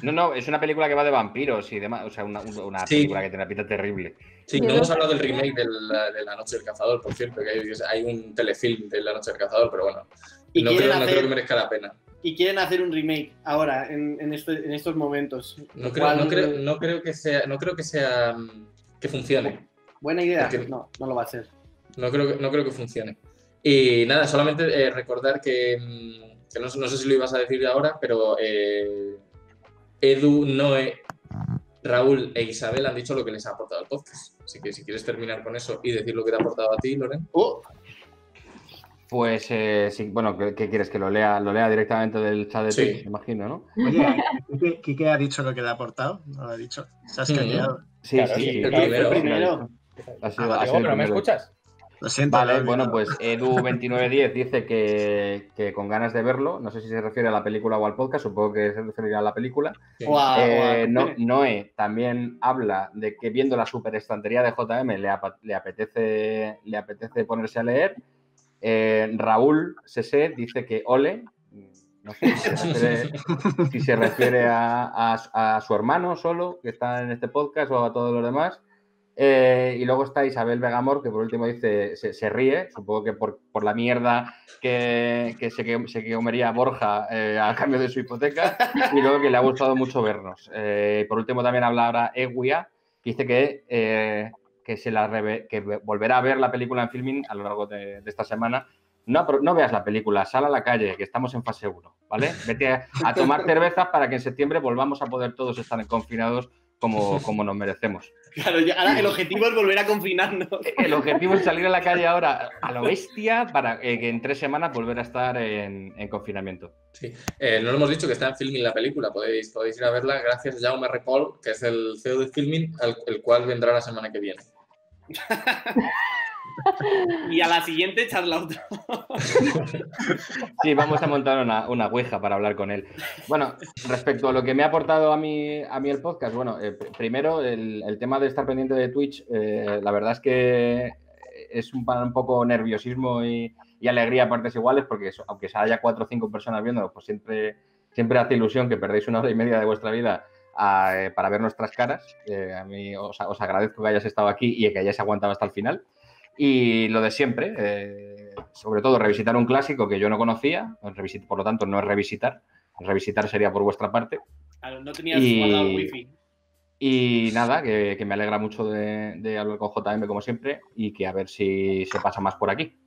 No, es una película que va de vampiros y demás, o sea, una película que tiene una pinta terrible. Sí, no hemos hablado del remake de La Noche del Cazador, por cierto, que hay un telefilm de La Noche del Cazador, pero bueno, no creo que merezca la pena. Y quieren hacer un remake ahora, en estos momentos. No creo que funcione. Buena idea. Porque no lo va a ser. No creo que funcione. Y nada, solamente recordar que no sé si lo ibas a decir ahora, pero Edu, Noé, Raúl e Isabel han dicho lo que les ha aportado el podcast. Así que si quieres terminar con eso y decir lo que te ha aportado a ti, Loren. Pues sí, bueno, ¿qué quieres? Que lo lea directamente del chat de Twitch, me imagino, ¿no? Oye, ¿Quique ha dicho lo que le ha aportado? ¿No lo ha dicho? ¿Se has callado? Sí, claro, sí. El primero. ¿No me escuchas? Lo siento. Vale, bueno, pues Edu2910 dice que con ganas de verlo, no sé si se refiere a la película o al podcast, supongo que se referirá a la película. Sí. Noé también habla de que viendo la superestantería de JM le apetece ponerse a leer. Raúl Sese dice que ole, no sé si se refiere a su hermano solo, que está en este podcast, o a todos los demás. Y luego está Isabel Vegamor, que por último dice, se ríe, supongo que por la mierda que se comería Borja a cambio de su hipoteca, y luego que le ha gustado mucho vernos. Por último también habla ahora Eguia, que dice que volverá a ver la película en filming a lo largo de esta semana, no veas la película, sal a la calle, que estamos en fase 1, ¿vale? Vete a tomar cervezas para que en septiembre volvamos a poder todos estar confinados como nos merecemos. Claro, ahora el objetivo es volver a confinarnos. El objetivo es salir a la calle ahora a lo bestia para que en 3 semanas volver a estar en confinamiento. Sí. No lo hemos dicho que está en Filmin la película. Podéis ir a verla gracias a Jaume Ripoll, que es el CEO de Filmin, el cual vendrá la semana que viene. Y a la siguiente echarla otra. Sí, vamos a montar una ouija para hablar con él. Bueno, respecto a lo que me ha aportado a mí el podcast, bueno, primero el tema de estar pendiente de Twitch, la verdad es que es un poco nerviosismo y alegría a partes iguales, porque eso, aunque haya 4 o 5 personas viéndolo, pues siempre hace ilusión que perdéis 1 hora y media de vuestra vida para ver nuestras caras. A mí os agradezco que hayáis estado aquí y que hayáis aguantado hasta el final. Y lo de siempre, sobre todo revisitar un clásico que yo no conocía, por lo tanto no es revisitar sería por vuestra parte. Claro, no tenías guardado el wifi. Y nada, que me alegra mucho de hablar con JM como siempre y que a ver si se pasa más por aquí,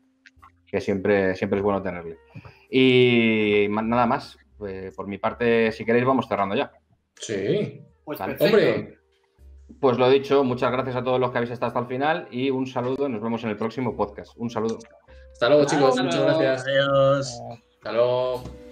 que siempre es bueno tenerle. Y nada más, pues, por mi parte, si queréis vamos cerrando ya. Sí, Pues Vale. perfecto. hombre. Pues lo dicho, muchas gracias a todos los que habéis estado hasta el final y un saludo, nos vemos en el próximo podcast. Un saludo. Hasta luego, chicos. Hasta Muchas luego. gracias. Adiós. Hasta luego.